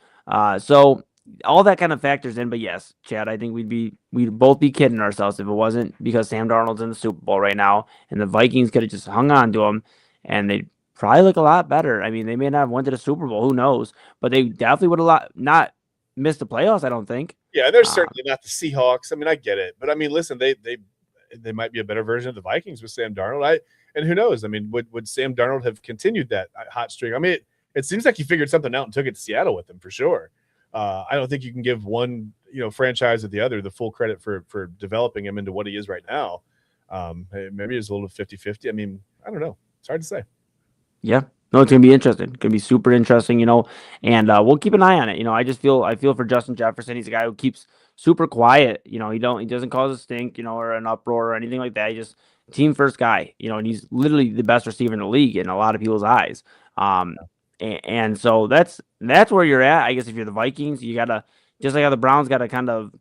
So all that kind of factors in. But yes, Chad, I think we'd both be kidding ourselves if it wasn't because Sam Darnold's in the Super Bowl right now and the Vikings could have just hung on to him and they'd probably look a lot better. I mean, they may not have went to the Super Bowl, who knows, but they definitely would have not miss the playoffs, I don't think. Yeah, they're certainly not the Seahawks. I mean, I get it, but I mean, listen, they might be a better version of the Vikings with Sam Darnold. And who knows? I mean, would Sam Darnold have continued that hot streak? I mean, it seems like he figured something out and took it to Seattle with him for sure. I don't think you can give one franchise or the other the full credit for developing him into what he is right now. Maybe it's a little 50-50. I mean, I don't know. It's hard to say. Yeah. No, it's gonna be interesting. It's gonna be super interesting, and we'll keep an eye on it. I feel for Justin Jefferson. He's a guy who keeps super quiet. He doesn't cause a stink, or an uproar or anything like that. He just team first guy, and he's literally the best receiver in the league in a lot of people's eyes. And so that's where you're at. I guess if you're the Vikings, you gotta, just like how the Browns gotta kind of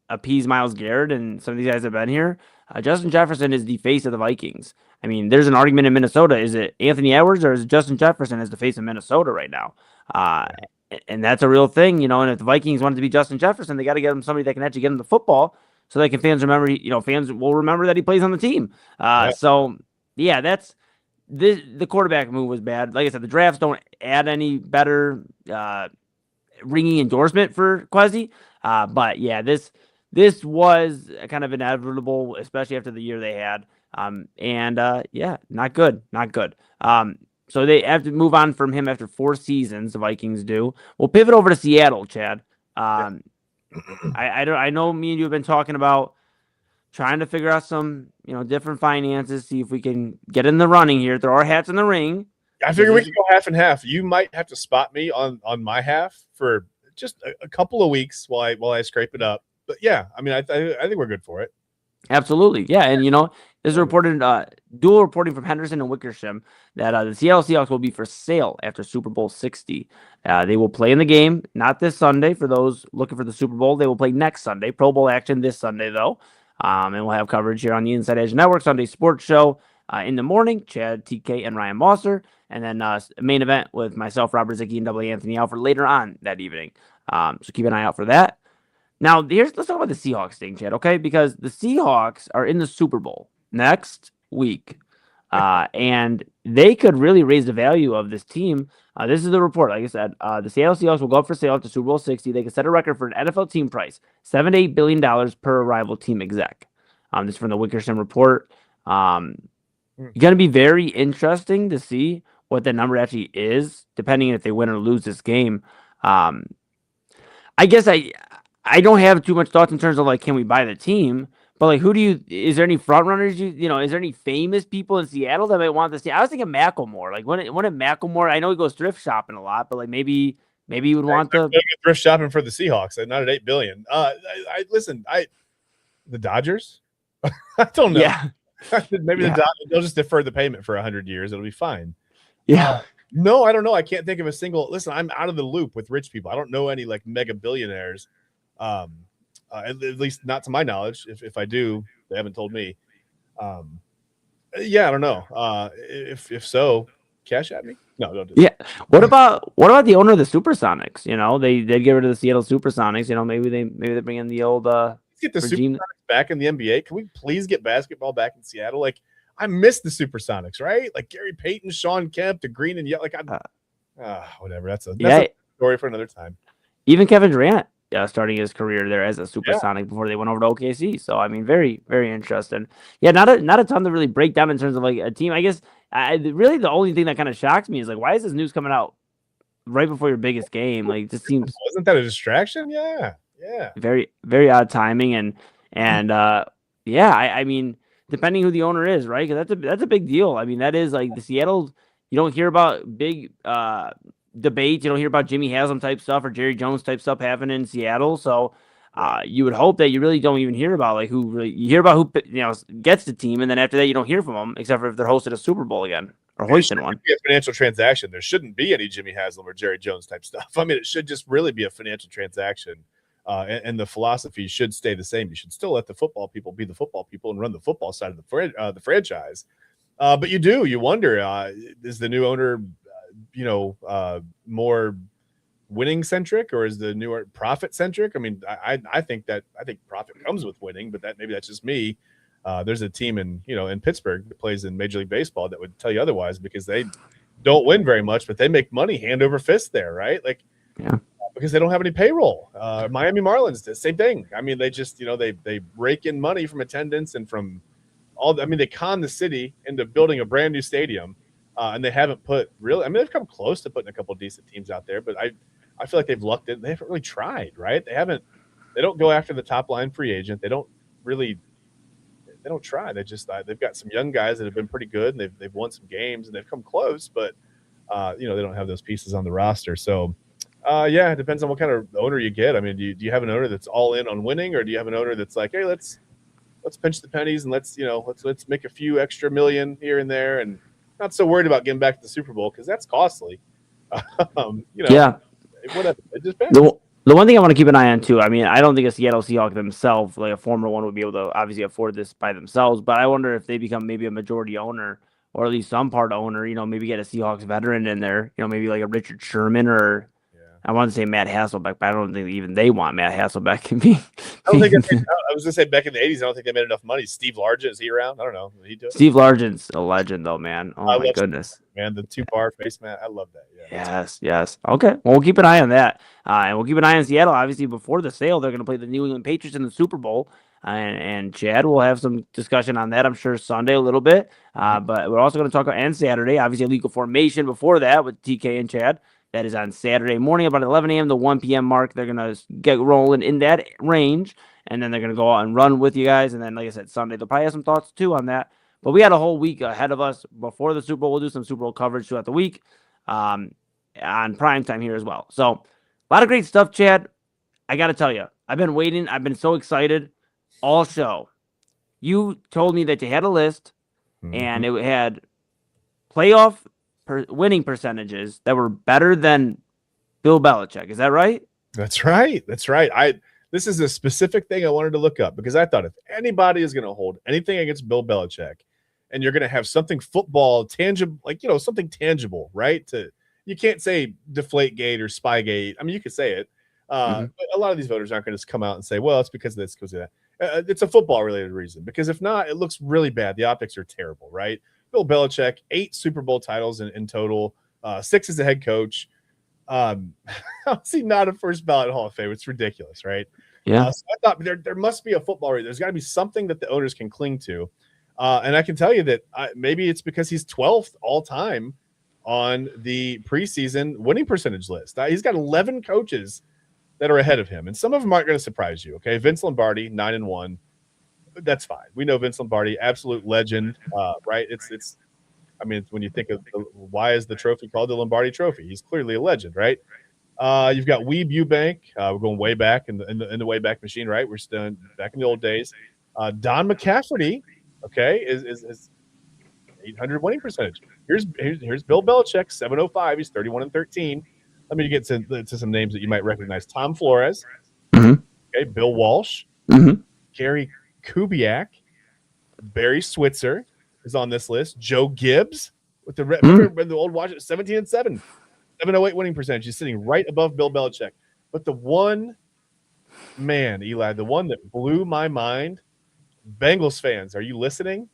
appease Myles Garrett and some of these guys have been here. Justin Jefferson is the face of the Vikings. I mean, there's an argument in Minnesota. Is it Anthony Edwards or is it Justin Jefferson as the face of Minnesota right now? And that's a real thing, and if the Vikings wanted to be Justin Jefferson, they got to get him somebody that can actually get him the football so that fans remember, fans will remember that he plays on the team. So, yeah, that's the quarterback move was bad. Like I said, the drafts don't add any better ringing endorsement for Kwesi. But, yeah, this was kind of inevitable, especially after the year they had. Yeah, not good. So they have to move on from him after 4 seasons. The Vikings do. We'll pivot over to Seattle, Chad. I know me and you have been talking about trying to figure out some, different finances, see if we can get in the running here, throw our hats in the ring. I figure we can go half and half. You might have to spot me on my half for just a couple of weeks while I scrape it up. But yeah, I mean, I think we're good for it. Absolutely. Yeah. And, there's reported dual reporting from Henderson and Wickersham that the Seattle Seahawks will be for sale after Super Bowl 60. They will play in the game, not this Sunday for those looking for the Super Bowl. They will play next Sunday, Pro Bowl action this Sunday, though. And we'll have coverage here on the Inside Edge Network Sunday Sports Show in the morning. Chad, TK, and Ryan Mosser. And then main event with myself, Robert Zicki, and W. Anthony Alford later on that evening. So keep an eye out for that. Now, let's talk about the Seahawks thing, Chad, okay? Because the Seahawks are in the Super Bowl next week, and they could really raise the value of this team. This is the report. Like I said, the Seattle Seahawks will go up for sale after Super Bowl 60. They could set a record for an NFL team price, $7 to $8 billion per arrival team exec. This is from the Wickersham report. Going to be very interesting to see what that number actually is, depending if they win or lose this game. I guess I don't have too much thoughts in terms of can we buy the team? But is there any front runners? Is there any famous people in Seattle that might want this team? I was thinking Macklemore. When Macklemore, I know he goes thrift shopping a lot, but maybe you would want the thrift shopping for the Seahawks, not at $8 billion. The Dodgers. I don't know. Yeah. Maybe the Dodgers, they'll just defer the payment for 100 years. It'll be fine. Yeah. No, I don't know. I can't think of a single. Listen, I'm out of the loop with rich people. I don't know any mega billionaires. At least not to my knowledge. If I do, they haven't told me. Yeah, I don't know. If so, cash at me. No, don't do that. Yeah. What about the owner of the Supersonics? They get rid of the Seattle Supersonics. Maybe they bring in the old. Let's get the regime. Supersonics back in the NBA. Can we please get basketball back in Seattle? I miss the Supersonics, right? Gary Payton, Sean Kemp, the green and yellow. Whatever. That's a story for another time. Even Kevin Durant. Starting his career there as a Supersonic before they went over to OKC. So, I mean, very, very interesting. Yeah, not a ton to really break down in terms of a team. I guess really the only thing that kind of shocks me is why is this news coming out right before your biggest game? It just seems. Wasn't that a distraction? Yeah. Very, very odd timing. I mean, depending who the owner is, right? Because that's a big deal. I mean, that is the Seattle. You don't hear about big debates. You don't hear about Jimmy Haslam type stuff or Jerry Jones type stuff happening in Seattle. So you would hope that you really don't even hear about who really. You hear about who gets the team, and then after that you don't hear from them except for if they're hosted a Super Bowl again or hoisting one. Be a financial transaction. There shouldn't be any Jimmy Haslam or Jerry Jones type stuff. I mean, it should just really be a financial transaction, and the philosophy should stay the same. You should still let the football people be the football people and run the football side of the franchise. But you wonder, is the new owner more winning centric or is the newer profit centric? I mean, I think profit comes with winning, but maybe that's just me. There's a team in Pittsburgh that plays in Major League Baseball that would tell you otherwise because they don't win very much, but they make money hand over fist there, right? because they don't have any payroll. Miami Marlins, the same thing. I mean, they just, they rake in money from attendance and from they con the city into building a brand new stadium, and they haven't they've come close to putting a couple decent teams out there, but I feel like they've lucked in. They haven't really tried, right? They don't go after the top line free agent. They don't try. They've got some young guys that have been pretty good, and they've won some games and they've come close, but they don't have those pieces on the roster. So it depends on what kind of owner you get. I mean, do you have an owner that's all in on winning, or do you have an owner that's like, hey, let's pinch the pennies and let's make a few extra million here and there, and not so worried about getting back to the Super Bowl because that's costly. Whatever. It just depends. The one thing I want to keep an eye on too, I mean, I don't think a Seattle Seahawks themselves, like a former one, would be able to obviously afford this by themselves, but I wonder if they become maybe a majority owner, or at least some part owner, maybe get a Seahawks veteran in there, maybe like a Richard Sherman, or I want to say Matt Hasselbeck, but I don't think even they want Matt Hasselbeck to be. I was going to say back in the 80s, I don't think they made enough money. Steve Largent, is he around? I don't know. Did he do it? Steve Largent's a legend, though, man. Oh, my goodness. Man, the 2-bar face, man. I love that. Yeah, yes. Okay. Well, we'll keep an eye on that. And we'll keep an eye on Seattle. Obviously, before the sale, they're going to play the New England Patriots in the Super Bowl. And Chad will have some discussion on that, I'm sure, Sunday a little bit. But we're also going to talk about, and Saturday, obviously, a legal formation before that with TK and Chad. That is on Saturday morning, about 11 a.m. to 1 p.m. mark. They're going to get rolling in that range, and then they're going to go out and run with you guys. And then, like I said, Sunday, they'll probably have some thoughts, too, on that. But we got a whole week ahead of us before the Super Bowl. We'll do some Super Bowl coverage throughout the week on Primetime here as well. So, a lot of great stuff, Chad. I got to tell you, I've been waiting. I've been so excited all show. You told me that you had a list, and it had playoff winning percentages that were better than Bill Belichick. Is that right? That's right. This is a specific thing I wanted to look up because I thought if anybody is going to hold anything against Bill Belichick, and you're going to have something football tangible, like, something tangible, right? You can't say Deflategate or Spygate. I mean, you could say it. But a lot of these voters aren't going to come out and say, well, it's because of this, because of that. It's a football related reason, because if not, it looks really bad. The optics are terrible, right? Bill Belichick, 8 Super Bowl titles in total, 6 as a head coach. How is he not a first ballot Hall of Fame? It's ridiculous, right? Yeah. So I thought there must be a football reason. There's got to be something that the owners can cling to. And I can tell you that maybe it's because he's 12th all time on the preseason winning percentage list. He's got 11 coaches that are ahead of him, and some of them aren't going to surprise you. Okay, Vince Lombardi, 9-1. That's fine. We know Vince Lombardi, absolute legend, right? It's. I mean, when you think of why is the trophy called the Lombardi Trophy? He's clearly a legend, right? You've got Weeb Eubank. We're going way back in the way back machine, right? We're still back in the old days. Don McCafferty, okay, is 800 winning percentage. Here's Bill Belichick, 705. He's 31-13. Let me get to some names that you might recognize. Tom Flores, okay, Bill Walsh, Gary Kubiak, Barry Switzer is on this list. Joe Gibbs with the old Washington, 17-7, 708 winning percentage. He's sitting right above Bill Belichick. But the one man, Eli, the one that blew my mind, Bengals fans, are you listening?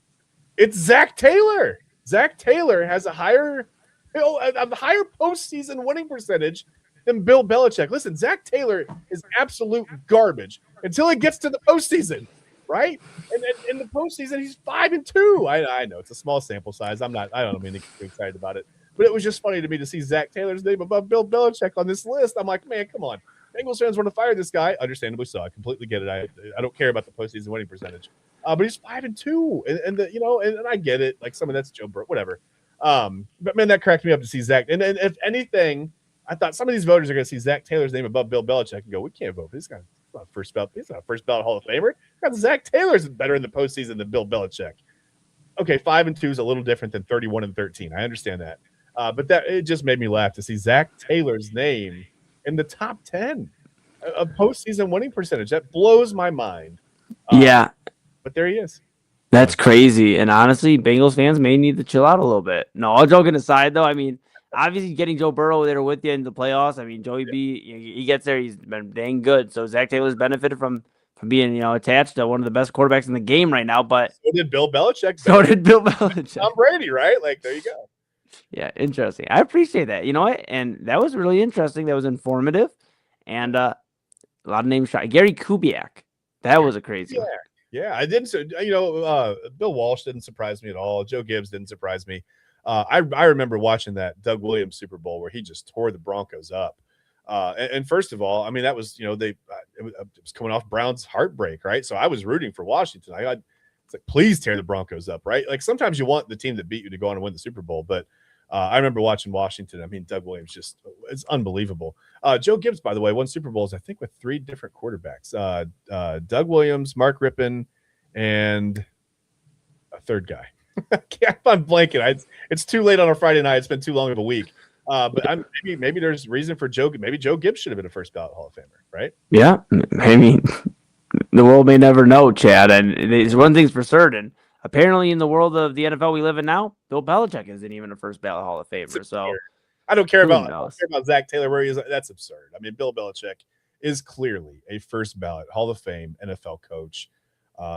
It's Zach Taylor. Zach Taylor has a higher postseason winning percentage than Bill Belichick. Listen, Zach Taylor is absolute garbage until he gets to the postseason, right? And in the postseason, he's 5-2. I know it's a small sample size. I don't mean to get too excited about it, but it was just funny to me to see Zach Taylor's name above Bill Belichick on this list. I'm like, man, come on. Bengals fans want to fire this guy. Understandably so. I completely get it. I don't care about the postseason winning percentage. But he's 5-2, and I get it. Like, some of that's Joe Burrow, whatever. But man, that cracked me up to see Zach. And if anything, I thought some of these voters are going to see Zach Taylor's name above Bill Belichick and go, "We can't vote for this guy. He's not first ballot. He's not a first ballot Hall of Famer. Zach Taylor's better in the postseason than Bill Belichick." Okay, 5-2 is a little different than 31-13. I understand that, but it just made me laugh to see Zach Taylor's name in the top 10 of postseason winning percentage. That blows my mind. Yeah. But there he is. That's crazy. And honestly, Bengals fans may need to chill out a little bit. No, all joking aside, though, I mean, obviously getting Joe Burrow there with you in the playoffs. I mean, Joey B, he gets there. He's been dang good. So Zach Taylor's benefited from being, attached to one of the best quarterbacks in the game right now. But so did Bill Belichick. So did Bill Belichick. Tom Brady, right? Like, there you go. Yeah, interesting. I appreciate that. You know what? And that was really interesting. That was informative. And a lot of names shot. Gary Kubiak. That was a crazy one. Yeah, I didn't. Bill Walsh didn't surprise me at all. Joe Gibbs didn't surprise me. I remember watching that Doug Williams Super Bowl where he just tore the Broncos up. And first of all, I mean, that was, it was coming off Brown's heartbreak, right? So I was rooting for Washington. It's like, please tear the Broncos up, right? Like sometimes you want the team that beat you to go on and win the Super Bowl, but I remember watching Washington. I mean, Doug Williams it's unbelievable. Joe Gibbs, by the way, won Super Bowls, I think, with 3 different quarterbacks. Doug Williams, Mark Rippon, and a third guy. I'm blanking. It's too late on a Friday night. It's been too long of a week. But maybe there's reason for Joe. Maybe Joe Gibbs should have been a first ballot Hall of Famer, right? Yeah, I mean, the world may never know, Chad. And there's one thing's for certain. Apparently, in the world of the NFL we live in now, Bill Belichick isn't even a first ballot Hall of Famer. So I don't care about Zach Taylor where he is. That's absurd. I mean, Bill Belichick is clearly a first ballot Hall of Fame NFL coach.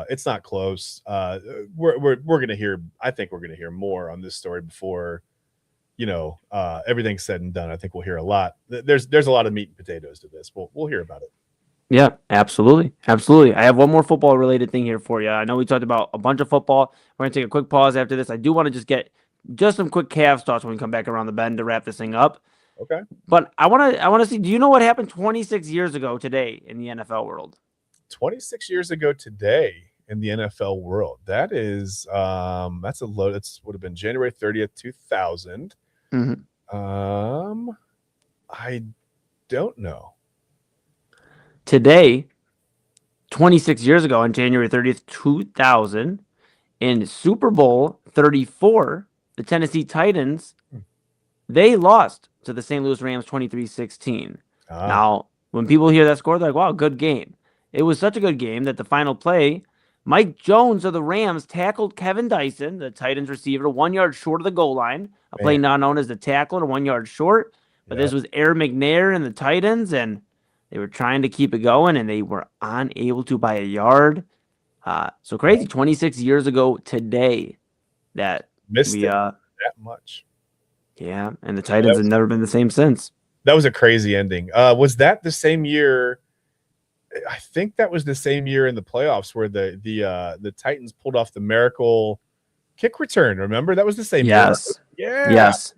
It's not close. We're gonna hear. I think we're gonna hear more on this story before, everything's said and done. I think we'll hear a lot. There's a lot of meat and potatoes to this. We'll hear about it. Yeah, absolutely. Absolutely. I have one more football related thing here for you. I know we talked about a bunch of football. We're going to take a quick pause after this. I do want to just get some quick Cavs thoughts when we come back around the bend to wrap this thing up. Okay. But I want to see, do you know what happened 26 years ago today in the NFL world? 26 years ago today in the NFL world. That is that's a load. That's would have been January 30th, 2000. Mm-hmm. I don't know. Today, 26 years ago on January 30th, 2000, in Super Bowl 34, the Tennessee Titans, they lost to the St. Louis Rams 23-16. Now, when people hear that score, they're like, wow, good game. It was such a good game that the final play, Mike Jones of the Rams tackled Kevin Dyson, the Titans receiver, 1 yard short of the goal line, a play now known as the tackle and 1 yard short. But this was Aaron McNair and the Titans, and they were trying to keep it going, and they were unable to by a yard. So crazy. 26 years ago today that missed it that much. Yeah, and the Titans have never been the same since. That was a crazy ending. Was that the same year? I think that was the same year in the playoffs where the Titans pulled off the miracle kick return. Remember? That was the same year. Yes.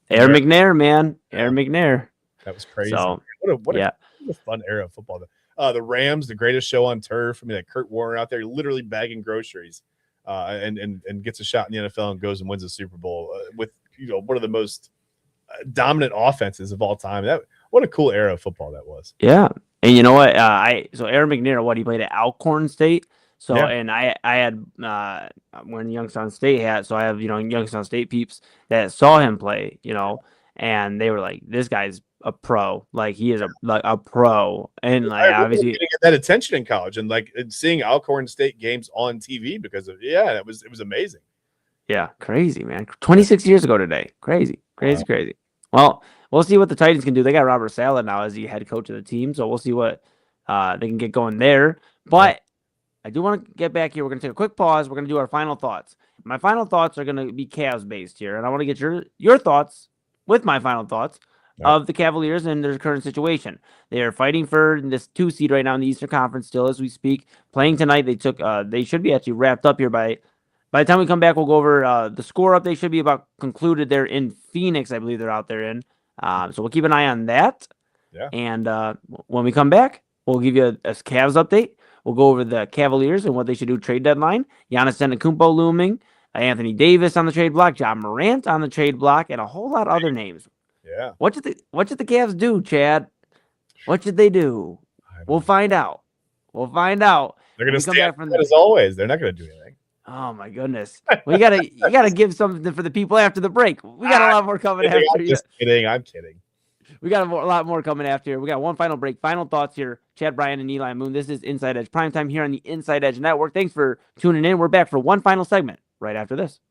Aaron McNair, man. Aaron McNair. That was crazy. So, what a fun era of football. The Rams, the greatest show on turf. I mean, like Kurt Warner out there literally bagging groceries and gets a shot in the NFL and goes and wins a Super Bowl with one of the most dominant offenses of all time. What a cool era of football that was. Yeah. And you know what? So Aaron McNair, he played at Alcorn State. So, and I had when Youngstown State had, so I have, Youngstown State peeps that saw him play, and they were like, this guy's a pro. Like, he is a pro. And like, obviously getting that attention in college and like seeing Alcorn State games on TV because of, it was amazing. Yeah. Crazy, man. 26 years ago today. Crazy. Well, we'll see what the Titans can do. They got Robert Saleh now as the head coach of the team. So we'll see what they can get going there. But I do want to get back here. We're going to take a quick pause. We're going to do our final thoughts. My final thoughts are going to be Cavs based here. And I want to get your thoughts with my final thoughts of the Cavaliers and their current situation. They are fighting for this 2 seed right now in the Eastern Conference still as we speak. Playing tonight, they should be actually wrapped up here by the time we come back. We'll go over the score up. They should be about concluded there in Phoenix. I believe they're out there in. So we'll keep an eye on that. Yeah. And when we come back, we'll give you a Cavs update. We'll go over the Cavaliers and what they should do trade deadline. Giannis Antetokounmpo looming, Anthony Davis on the trade block, John Morant on the trade block, and a whole lot of other names. Yeah. What should the Cavs do, Chad? What should they do? We'll find out. They're going to stay from as always. They're not going to do anything. Oh my goodness. You gotta give something for the people after the break. We got a lot more coming after. I'm kidding. We got a lot more coming after. We got one final break. Final thoughts here. Chad, Bryan, and Eli Moon. This is Inside Edge Primetime here on the Inside Edge Network. Thanks for tuning in. We're back for one final segment right after this.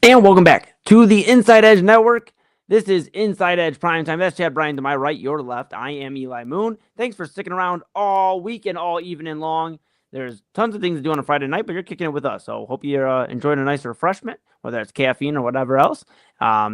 And welcome back to the Inside Edge Network. This is Inside Edge Primetime. That's Chad Bryan to my right, your left. I am Eli Moon. Thanks for sticking around all week and all evening long. There's tons of things to do on a Friday night, but you're kicking it with us. So hope you're enjoying a nice refreshment, whether it's caffeine or whatever else. Yeah,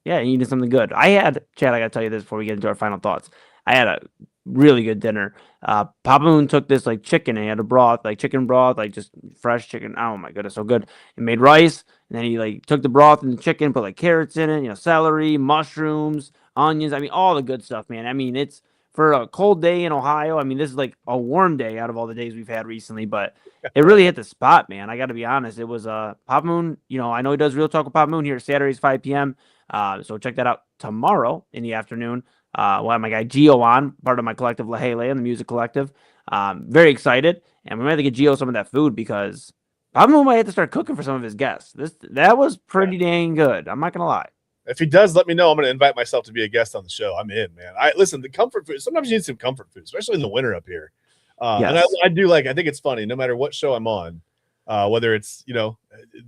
eating something good. Chad, I got to tell you this before we get into our final thoughts. I had a really good dinner. Papa Moon took this like chicken and he had a broth, like chicken broth, like just fresh chicken. Oh my goodness, so good. He made rice and then he like took the broth and the chicken, put like carrots in it, celery, mushrooms, onions. I mean, all the good stuff, man. I mean, it's for a cold day in Ohio. I mean, this is like a warm day out of all the days we've had recently, but it really hit the spot, man. I got to be honest. It was Papa Moon. I know he does Real Talk with Papa Moon here Saturdays 5 p.m. So check that out tomorrow in the afternoon. We'll have my guy Gio on, part of my collective Lahele and the music collective. Very excited, and we might have to get Gio some of that food because Papa might have to start cooking for some of his guests. That was pretty dang good. I'm not gonna lie. If he does, let me know. I'm going to invite myself to be a guest on the show. I'm in, man. Listen. The comfort food. Sometimes you need some comfort food, especially in the winter up here. Yes. And I do like. I think it's funny. No matter what show I'm on, whether it's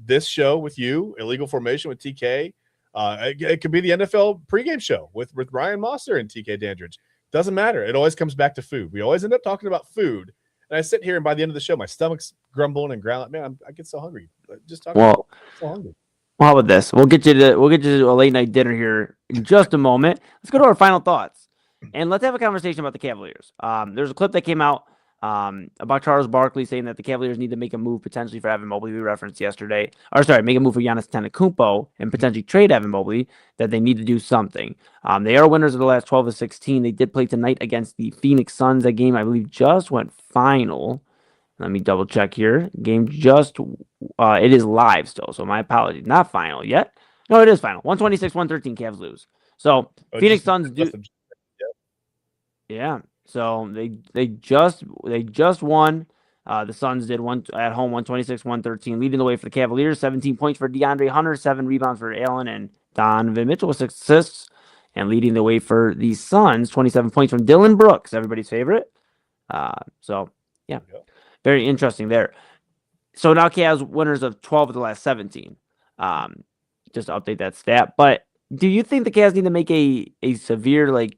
this show with you, Illegal Formation with TK. It could be the NFL pregame show with Ryan Mosser and TK Dandridge. Doesn't matter. It always comes back to food. We always end up talking about food. And I sit here, and by the end of the show, my stomach's grumbling and growling. Man, I get so hungry. Just talking about so hungry. Well, how about this? We'll get you to a late night dinner here in just a moment. Let's go to our final thoughts, and let's have a conversation about the Cavaliers. There's a clip that came out about Charles Barkley saying that the Cavaliers need to make a move potentially for Evan Mobley. We referenced yesterday, make a move for Giannis Antetokounmpo and potentially trade Evan Mobley. That they need to do something. They are winners of the last 12 of 16. They did play tonight against the Phoenix Suns. That game, I believe, just went final. Let me double check here. Game just it is live still, so my apologies. Not final yet. No, it is final. 126-113. Cavs lose. So Phoenix Suns do. Yeah. So they just won. The Suns did one at home, 126-113, leading the way for the Cavaliers. 17 points for DeAndre Hunter, 7 rebounds for Allen and Donovan Mitchell with 6 assists, and leading the way for the Suns, 27 points from Dylan Brooks, everybody's favorite. Very interesting there. So now Cavs winners of 12 of the last 17. Just to update that stat. But do you think the Cavs need to make a severe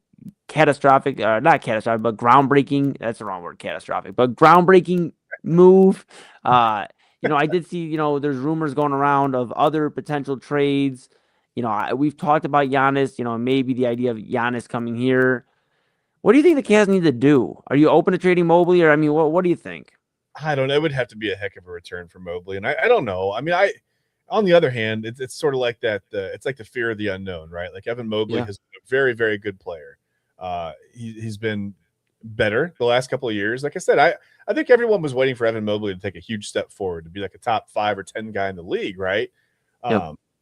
catastrophic, not catastrophic, but groundbreaking, that's the wrong word, catastrophic, but groundbreaking move? I did see, there's rumors going around of other potential trades. We've talked about Giannis, maybe the idea of Giannis coming here. What do you think the Cavs need to do? Are you open to trading Mobley, or what do you think? I don't know. It would have to be a heck of a return for Mobley, and I don't know. On the other hand, it's sort of like that. It's like the fear of the unknown, right? Like Evan Mobley has been a very, very good player. He's been better the last couple of years. Like I said, I think everyone was waiting for Evan Mobley to take a huge step forward to be like a top 5 or 10 guy in the league, right?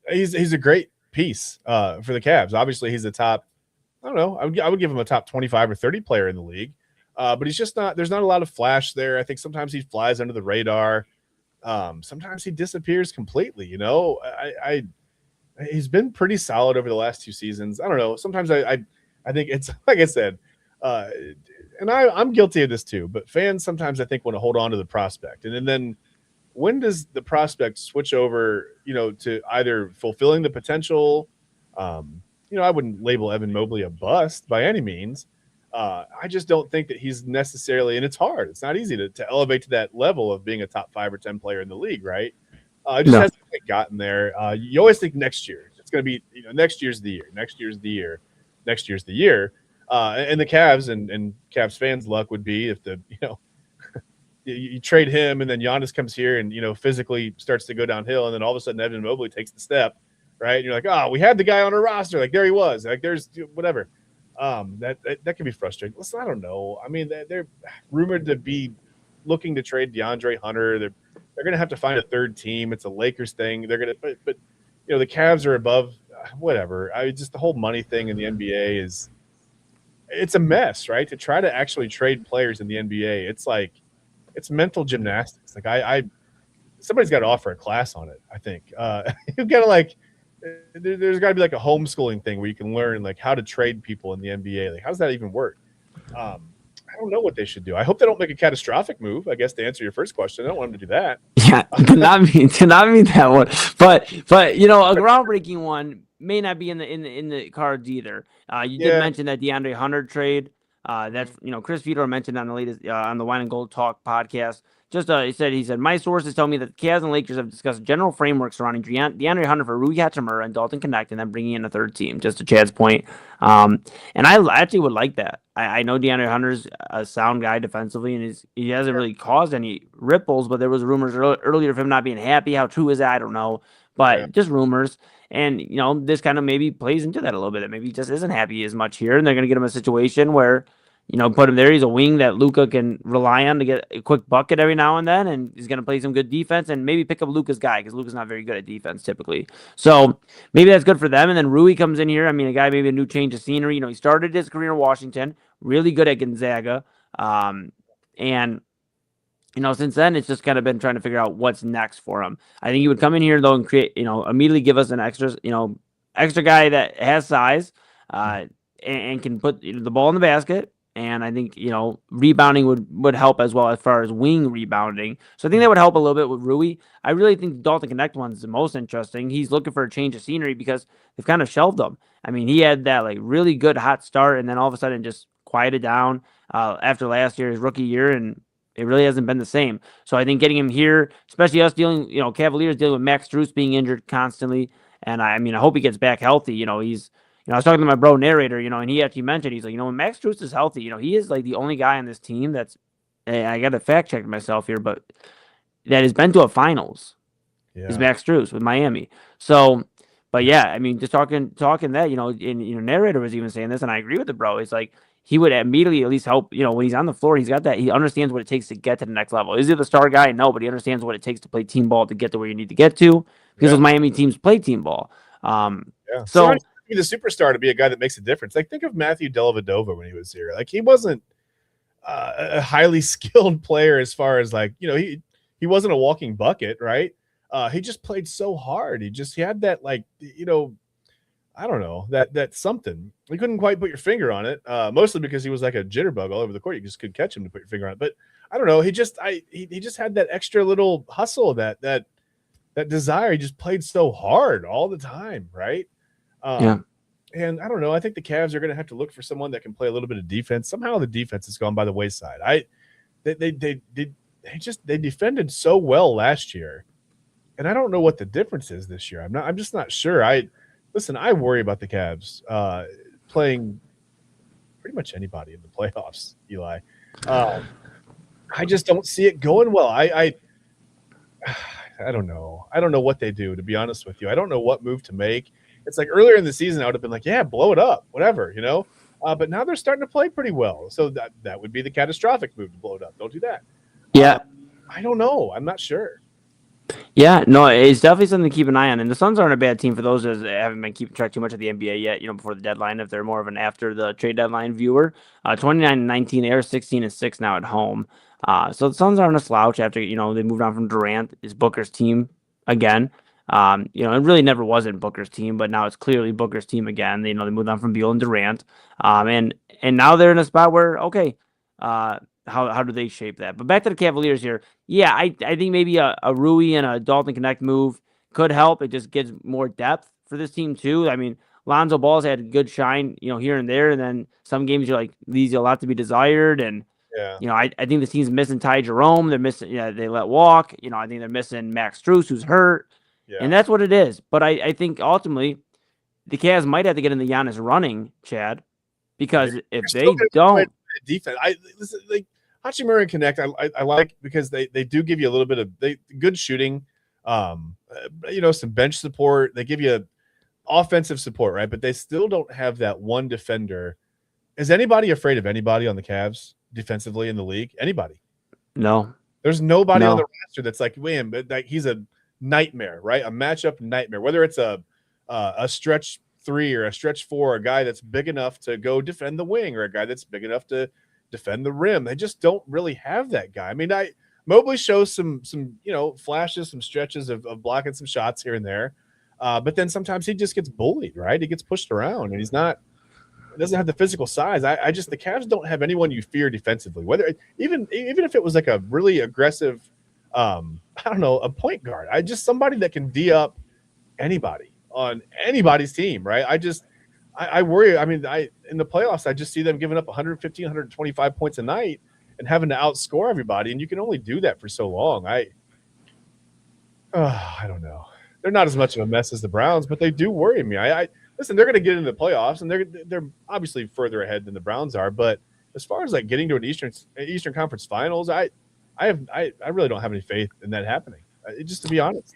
He's a great piece for the Cavs. Obviously, he's a top. I don't know. I would give him a top 25 or 30 player in the league. But he's just not. There's not a lot of flash there. I think sometimes he flies under the radar. Sometimes he disappears completely. He's been pretty solid over the last 2 seasons. I don't know. Sometimes I think it's like I said, and I'm guilty of this too. But fans sometimes I think want to hold on to the prospect, and then when does the prospect switch over? To either fulfilling the potential. I wouldn't label Evan Mobley a bust by any means. I just don't think that he's necessarily, and it's hard. It's not easy to elevate to that level of being a top 5 or 10 player in the league, right? It just hasn't quite gotten there. You always think next year it's going to be, next year's the year, next year's the year, next year's the year. And the Cavs and Cavs fans' luck would be if you trade him and then Giannis comes here and physically starts to go downhill, and then all of a sudden Evan Mobley takes the step, right? And you're like, we had the guy on our roster, like there he was, like there's whatever. That can be frustrating. Listen, I don't know. They're rumored to be looking to trade DeAndre Hunter. They're going to have to find a third team. It's a Lakers thing. They're going to, but the Cavs are above whatever. Just the whole money thing in the NBA it's a mess, right? To try to actually trade players in the NBA, it's mental gymnastics. Like somebody's got to offer a class on it. I think you've got to there's got to be like a homeschooling thing where you can learn like how to trade people in the NBA. Like, how does that even work? I don't know what they should do. I hope they don't make a catastrophic move. I guess to answer your first question, I don't want them to do that. Yeah, to not mean that one, but a groundbreaking one may not be in the cards either. You did mention that DeAndre Hunter trade. That's Chris Fedor mentioned on the latest on the Wine and Gold Talk podcast. Just he said my sources tell me that the Cavs and Lakers have discussed general framework surrounding DeAndre Hunter for Rui Hachimura and Dalton Connect, and then bringing in a third team. Just to Chad's point, and I actually would like that. I know DeAndre Hunter's a sound guy defensively, and he hasn't really caused any ripples. But there was rumors earlier of him not being happy. How true is that? I don't know, but just rumors. And this kind of maybe plays into that a little bit. That maybe he just isn't happy as much here, and they're going to get him a situation where. Put him there. He's a wing that Luka can rely on to get a quick bucket every now and then, and he's going to play some good defense and maybe pick up Luka's guy because Luka's not very good at defense typically. So maybe that's good for them. And then Rui comes in here. I mean, a guy maybe a new change of scenery. He started his career in Washington, really good at Gonzaga, and since then it's just kind of been trying to figure out what's next for him. I think he would come in here though and create, immediately give us an extra guy that has size, and can put the ball in the basket. And I think, rebounding would help as well as far as wing rebounding. So I think that would help a little bit with Rui. I really think the Dalton Connect one's the most interesting. He's looking for a change of scenery because they've kind of shelved him. I mean, he had that really good hot start and then all of a sudden just quieted down after last year, his rookie year, and it really hasn't been the same. So I think getting him here, especially us dealing, Cavaliers dealing with Max Strus being injured constantly. And I hope he gets back healthy. He's I was talking to my bro narrator, and he actually mentioned, he's like, when Max Strus is healthy, he is the only guy on this team that's, I got to fact check myself here, but that has been to a finals. Yeah. Is Max Strus with Miami. So, but yeah, just talking that, narrator was even saying this, and I agree with the bro. It's like he would immediately at least help, when he's on the floor, he's got that, he understands what it takes to get to the next level. Is he the star guy? No, but he understands what it takes to play team ball to get to where you need to get to because those Miami teams play team ball. So the superstar to be a guy that makes a difference. Think of Matthew Dellavedova when he was here. He wasn't a highly skilled player as far as he wasn't a walking bucket, right? He just played so hard. He had that I don't know, that something. You couldn't quite put your finger on it, mostly because he was like a jitterbug all over the court. You just couldn't catch him to put your finger on it. But I don't know. He just had that extra little hustle, that desire. He just played so hard all the time, right? And I don't know. I think the Cavs are going to have to look for someone that can play a little bit of defense. Somehow the defense has gone by the wayside. They defended so well last year, and I don't know what the difference is this year. I'm just not sure. I worry about the Cavs playing pretty much anybody in the playoffs, Eli. I just don't see it going well. I don't know. I don't know what they do, to be honest with you. I don't know what move to make. It's like earlier in the season, I would have been like, yeah, blow it up, whatever, But now they're starting to play pretty well. So that would be the catastrophic move to blow it up. Don't do that. Yeah. I don't know. I'm not sure. Yeah, no, it's definitely something to keep an eye on. And the Suns aren't a bad team for those that haven't been keeping track too much of the NBA yet, before the deadline, if they're more of an after the trade deadline viewer. 29-19, they are 16-6 now at home. So the Suns aren't a slouch after, they moved on from Durant. It's Booker's team again. It really never wasn't Booker's team, but now it's clearly Booker's team again. They moved on from Beal and Durant. And now they're in a spot where, okay, how do they shape that? But back to the Cavaliers here. Yeah, I think maybe a Rui and a Dalton Connect move could help. It just gives more depth for this team too. Lonzo Ball's had a good shine, here and there, and then some games you're like, leaves you a lot to be desired. And I think the team's missing Ty Jerome. They're missing, they let walk. I think they're missing Max Strus, who's hurt. Yeah. And that's what it is. But I think ultimately the Cavs might have to get in the Giannis running, Chad, because if they don't defense, listen, Hachimura and Connect, I like because they do give you a little bit of good shooting, some bench support. They give you offensive support, right? But they still don't have that one defender. Is anybody afraid of anybody on the Cavs defensively in the league? Anybody? No. There's nobody on the roster that's like, wham, but he's a nightmare, right? A matchup nightmare, whether it's a stretch 3 or a stretch 4, a guy that's big enough to go defend the wing or a guy that's big enough to defend the rim. They just don't really have that guy. Mobley shows some flashes, some stretches of blocking some shots here and there, but then sometimes he just gets bullied, right? He gets pushed around, and doesn't have the physical size. I just the Cavs don't have anyone you fear defensively. Whether even if it was like a really aggressive, I don't know, a point guard. Somebody that can D up anybody on anybody's team, right? I worry. I mean, in the playoffs, I just see them giving up 115, 125 points a night and having to outscore everybody, and you can only do that for so long. I don't know. They're not as much of a mess as the Browns, but they do worry me. Listen, they're going to get into the playoffs, and they're obviously further ahead than the Browns are. But as far as like getting to an Eastern Conference Finals, I really don't have any faith in that happening. Just to be honest.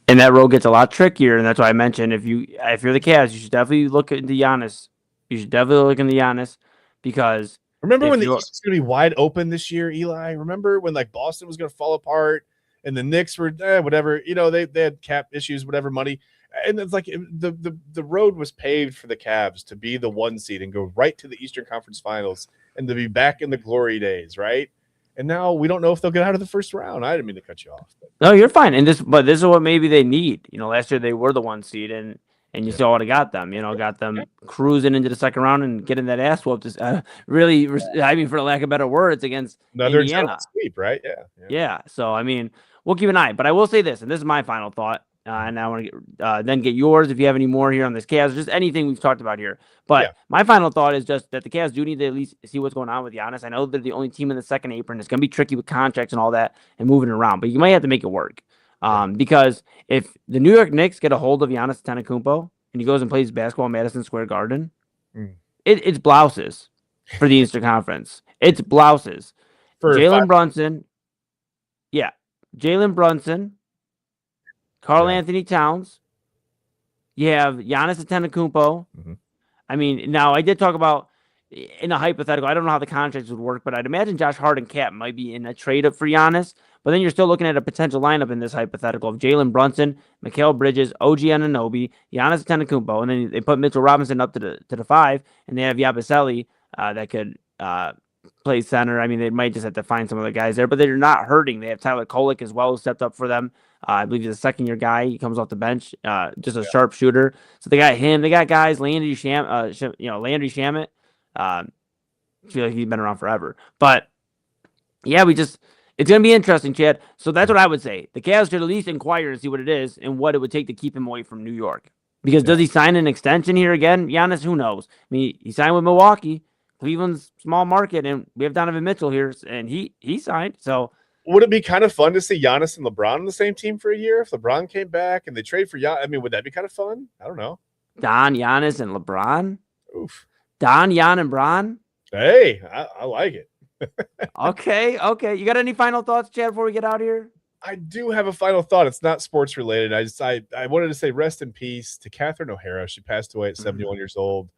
And that road gets a lot trickier, and that's why I mentioned if you're the Cavs, you should definitely look into Giannis. You should definitely look into Giannis because remember when the East was going to be wide open this year, Eli? Remember when like Boston was going to fall apart and the Knicks were whatever? You know, they had cap issues, whatever money. And it's like the road was paved for the Cavs to be the 1 seed and go right to the Eastern Conference Finals and to be back in the glory days, right? And now we don't know if they'll get out of the first round. I didn't mean to cut you off. No, you're fine. But this is what maybe they need. You know, last year they were the 1 seed, and you saw what it got them. You know, got them cruising into the second round and getting that ass whooped. Really, I mean, for the lack of better words, against another Indiana. Sweep, right? Yeah. So I mean, we'll keep an eye. But I will say this, and this is my final thought. And I want to then get yours if you have any more here on this Cavs, just anything we've talked about here. But my final thought is just that the Cavs do need to at least see what's going on with Giannis. I know they're the only team in the second apron. It's going to be tricky with contracts and all that and moving around, but you might have to make it work. Because if the New York Knicks get a hold of Giannis Antetokounmpo and he goes and plays basketball in Madison Square Garden, it's blouses for the Eastern Conference. It's blouses. Jalen Brunson. Yeah. Jalen Brunson. Karl Anthony Towns. You have Giannis Antetokounmpo. I mean, now I did talk about in a hypothetical. I don't know how the contracts would work, but I'd imagine Josh Hart and Cap might be in a trade up for Giannis. But then you're still looking at a potential lineup in this hypothetical of Jalen Brunson, Mikal Bridges, OG Anunoby, Giannis Antetokounmpo, and then they put Mitchell Robinson up to the 5, and they have Yabusele that could play center. I mean, they might just have to find some other guys there, but they're not hurting. They have Tyler Kolek as well, who stepped up for them. I believe he's a second-year guy. He comes off the bench, just a sharp shooter. So they got him. They got guys, Landry Shamet. I feel like he's been around forever. But, yeah, it's going to be interesting, Chad. So that's what I would say. The Cavs should at least inquire and see what it is and what it would take to keep him away from New York. Because does he sign an extension here again? Giannis, who knows? I mean, he signed with Milwaukee, Cleveland's small market, and we have Donovan Mitchell here, and he signed. So would it be kind of fun to see Giannis and LeBron on the same team for a year if LeBron came back and they trade for Giannis? I mean, would that be kind of fun? I don't know. Don, Giannis, and LeBron? Oof. Don, Jan, and Bron? Hey, I like it. Okay. You got any final thoughts, Chad, before we get out here? I do have a final thought. It's not sports related. I wanted to say rest in peace to Catherine O'Hara. She passed away at 71 years old.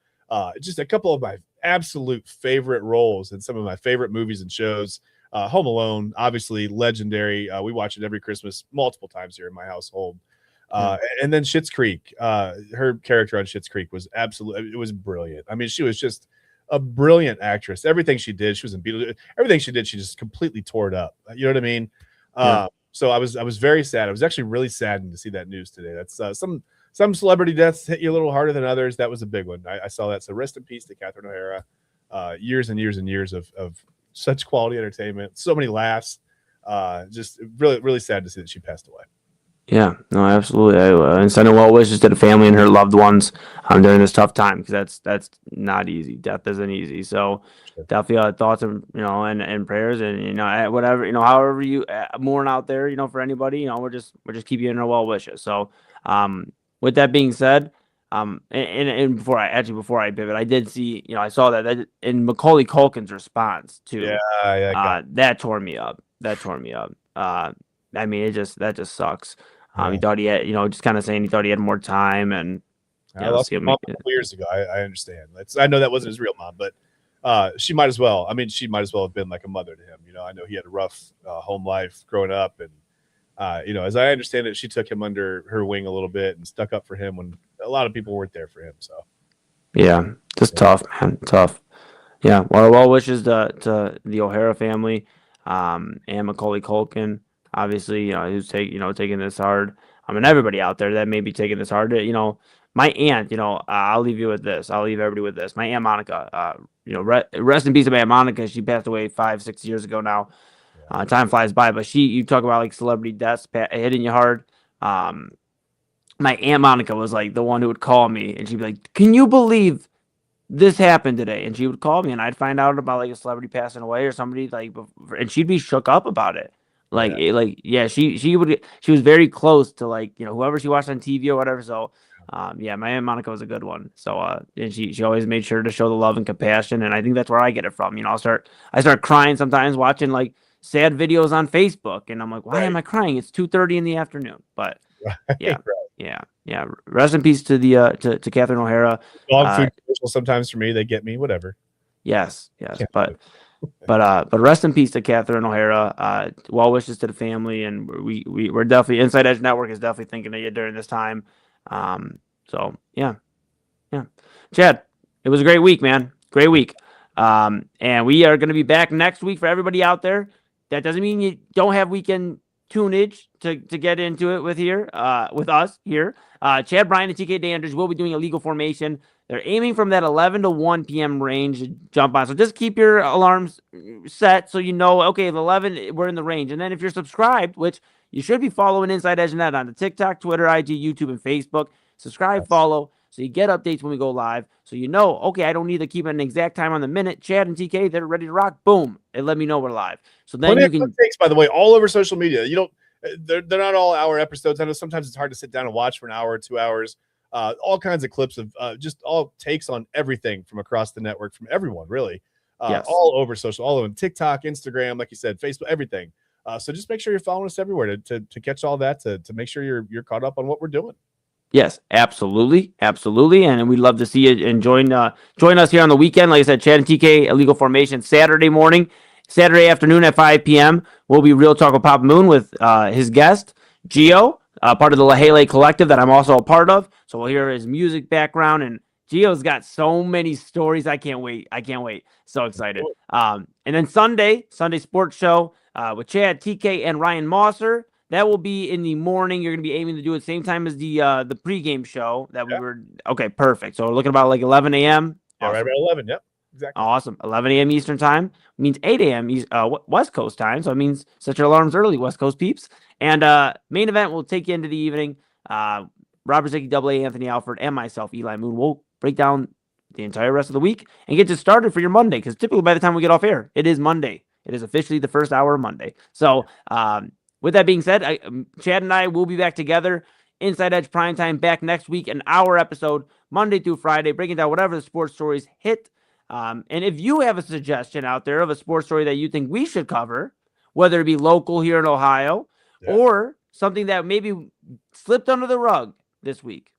Just a couple of my absolute favorite roles in some of my favorite movies and shows. Home Alone, obviously legendary. We watch it every Christmas multiple times here in my household. And then Schitt's Creek. Her character on Schitt's Creek was it was brilliant. I mean, she was just a brilliant actress. Everything she did, she was in Beatles. Everything she did, she just completely tore it up. You know what I mean? So I was very sad. I was actually really saddened to see that news today. That's some celebrity deaths hit you a little harder than others. That was a big one. I saw that. So rest in peace to Catherine O'Hara. Years and years and years of such quality entertainment, so many laughs. Just really, really sad to see that she passed away. Yeah, no, absolutely. And sending well wishes to the family and her loved ones during this tough time, because that's not easy. Death isn't easy. So definitely thoughts and and prayers, and whatever, however you mourn out there, for anybody, we're just keeping you in our well wishes. So with that being said, and before I pivot, I did see, I saw that in Macaulay Culkin's response to that tore me up. I mean, that just sucks. He thought he had, just kind of saying he thought he had more time, and I lost my mom a couple years ago. I understand. I know that wasn't his real mom, but she might as well. I mean, she might as well have been like a mother to him. I know he had a rough home life growing up, and as I understand it, she took him under her wing a little bit and stuck up for him when a lot of people weren't there for him. So yeah, just tough, man, tough. Yeah, well wishes to the O'Hara family, and Macaulay Culkin. Obviously, who's taking this hard. I mean, everybody out there that may be taking this hard. my aunt, I'll leave you with this. I'll leave everybody with this. My Aunt Monica, rest in peace to my Aunt Monica. She passed away 5-6 years ago now. Time flies by, but you talk about like celebrity deaths hitting you hard. My Aunt Monica was like the one who would call me, and she'd be like, "Can you believe this happened today?" And she would call me, and I'd find out about like a celebrity passing away or somebody and she'd be shook up about it. She was very close to whoever she watched on TV or whatever. So, my Aunt Monica was a good one. So, and she always made sure to show the love and compassion, and I think that's where I get it from. I start crying sometimes watching like sad videos on Facebook, and I'm like, why am I crying? It's 2:30 in the afternoon. But yeah. Rest in peace to the to Catherine O'Hara. Dog food commercials sometimes for me, they get me, whatever. Yes, but rest in peace to Catherine O'Hara. Well wishes to the family, and we're definitely Inside Edge Network is definitely thinking of you during this time. So yeah. Chad, it was a great week, man. Great week. And we are going to be back next week for everybody out there. That doesn't mean you don't have weekend tunage to get into it with us here. Chad, Bryan, and TK Dandridge will be doing a legal formation. They're aiming from that 11 to 1 p.m. range to jump on. So just keep your alarms set so you know, okay, at 11, we're in the range. And then if you're subscribed, which you should be following Inside Edge Net on the TikTok, Twitter, IG, YouTube, and Facebook. Subscribe, follow, so you get updates when we go live. So you know, okay, I don't need to keep an exact time on the minute. Chad and TK, they're ready to rock. Boom. It let me know we're live. So then you can takes, by the way, all over social media. You don't they're not all hour episodes. I know sometimes it's hard to sit down and watch for an hour or 2 hours. All kinds of clips of just all takes on everything from across the network, from everyone, really. Yes. All over social, all over TikTok, Instagram, like you said, Facebook, everything. So just make sure you're following us everywhere to catch all that, to make sure you're caught up on what we're doing. Yes, absolutely. And we'd love to see you and join us here on the weekend. Like I said, Chad and TK, Illegal Formation, Saturday morning, Saturday afternoon at 5 p.m. We'll be Real Talk with Papa Moon with his guest, Gio, part of the Lahele Collective that I'm also a part of. So we'll hear his music background, and Gio's got so many stories. I can't wait. So excited. And then Sunday sports show with Chad, TK, and Ryan Mosser. That will be in the morning. You're going to be aiming to do it same time as the pregame show that we were. Okay, perfect. So we're looking about like 11 a.m. Yeah, awesome. Right around 11. Yep, exactly. Awesome. 11 a.m. Eastern time means 8 a.m. West Coast time. So it means set your alarms early, West Coast peeps. And main event will take you into the evening. Robert Zicki, AA, Anthony Alford, and myself, Eli Moon, will break down the entire rest of the week and get you started for your Monday. Because typically by the time we get off air, it is Monday. It is officially the first hour of Monday. So with that being said, Chad and I will be back together. Inside Edge Primetime back next week, an hour episode, Monday through Friday, breaking down whatever the sports stories hit. And if you have a suggestion out there of a sports story that you think we should cover, whether it be local here in Ohio or something that maybe slipped under the rug this week,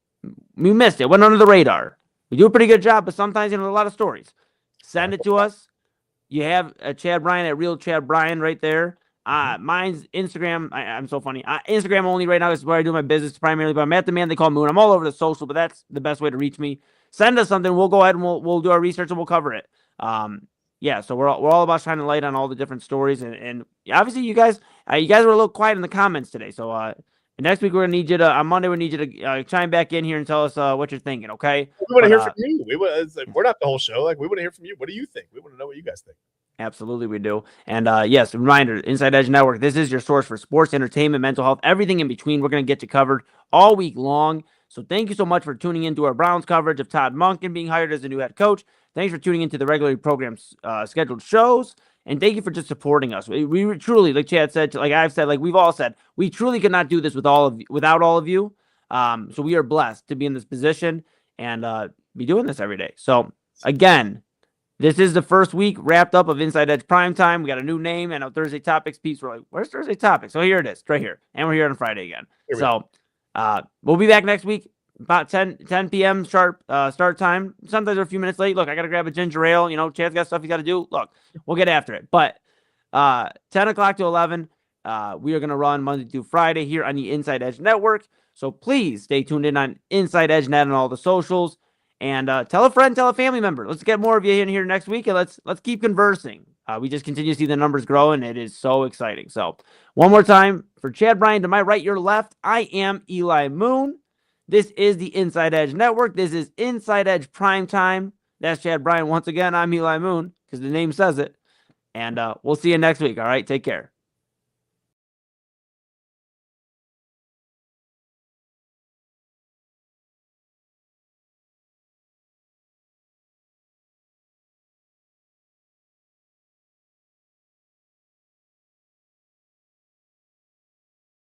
we missed it, went under the radar. We do a pretty good job, but sometimes a lot of stories. Send it to us. You have Chad Bryan at Real Chad Bryan right there. Mine's Instagram. I'm so funny. Instagram only right now is where I do my business primarily, but I'm at the man they call Moon. I'm all over the social, but that's the best way to reach me. Send us something. We'll go ahead and we'll do our research and we'll cover it. So we're all about shining light on all the different stories, and obviously you guys were a little quiet in the comments today. So next week on Monday we need you to chime back in here and tell us what you're thinking. Okay? We want to hear from you. We're not the whole show. Like, we want to hear from you. What do you think? We want to know what you guys think. Absolutely, we do. And yes, reminder, Inside Edge Network, this is your source for sports, entertainment, mental health, everything in between. We're going to get you covered all week long. So thank you so much for tuning into our Browns coverage of Todd Monken being hired as the new head coach. Thanks for tuning into the regularly programmed scheduled shows. And thank you for just supporting us. We truly, like Chad said, like I've said, like we've all said, we truly could not do this without all of you. So we are blessed to be in this position and be doing this every day. So again, this is the first week wrapped up of Inside Edge Primetime. We got a new name and a Thursday Topics piece. We're like, where's Thursday Topics? So here it is, right here. And we're here on Friday again. So we'll be back next week, about 10 p.m. sharp start time. Sometimes they're a few minutes late. Look, I got to grab a ginger ale. Chad's got stuff he's got to do. Look, we'll get after it. But 10 o'clock to 11, we are going to run Monday through Friday here on the Inside Edge Network. So please stay tuned in on Inside Edge Net and all the socials. And tell a friend, tell a family member. Let's get more of you in here next week, and let's keep conversing. We just continue to see the numbers grow, and it is so exciting. So one more time, for Chad Bryan, to my right, your left, I am Eli Moon. This is the Inside Edge Network. This is Inside Edge Primetime. That's Chad Bryan. Once again, I'm Eli Moon because the name says it. And we'll see you next week. All right. Take care.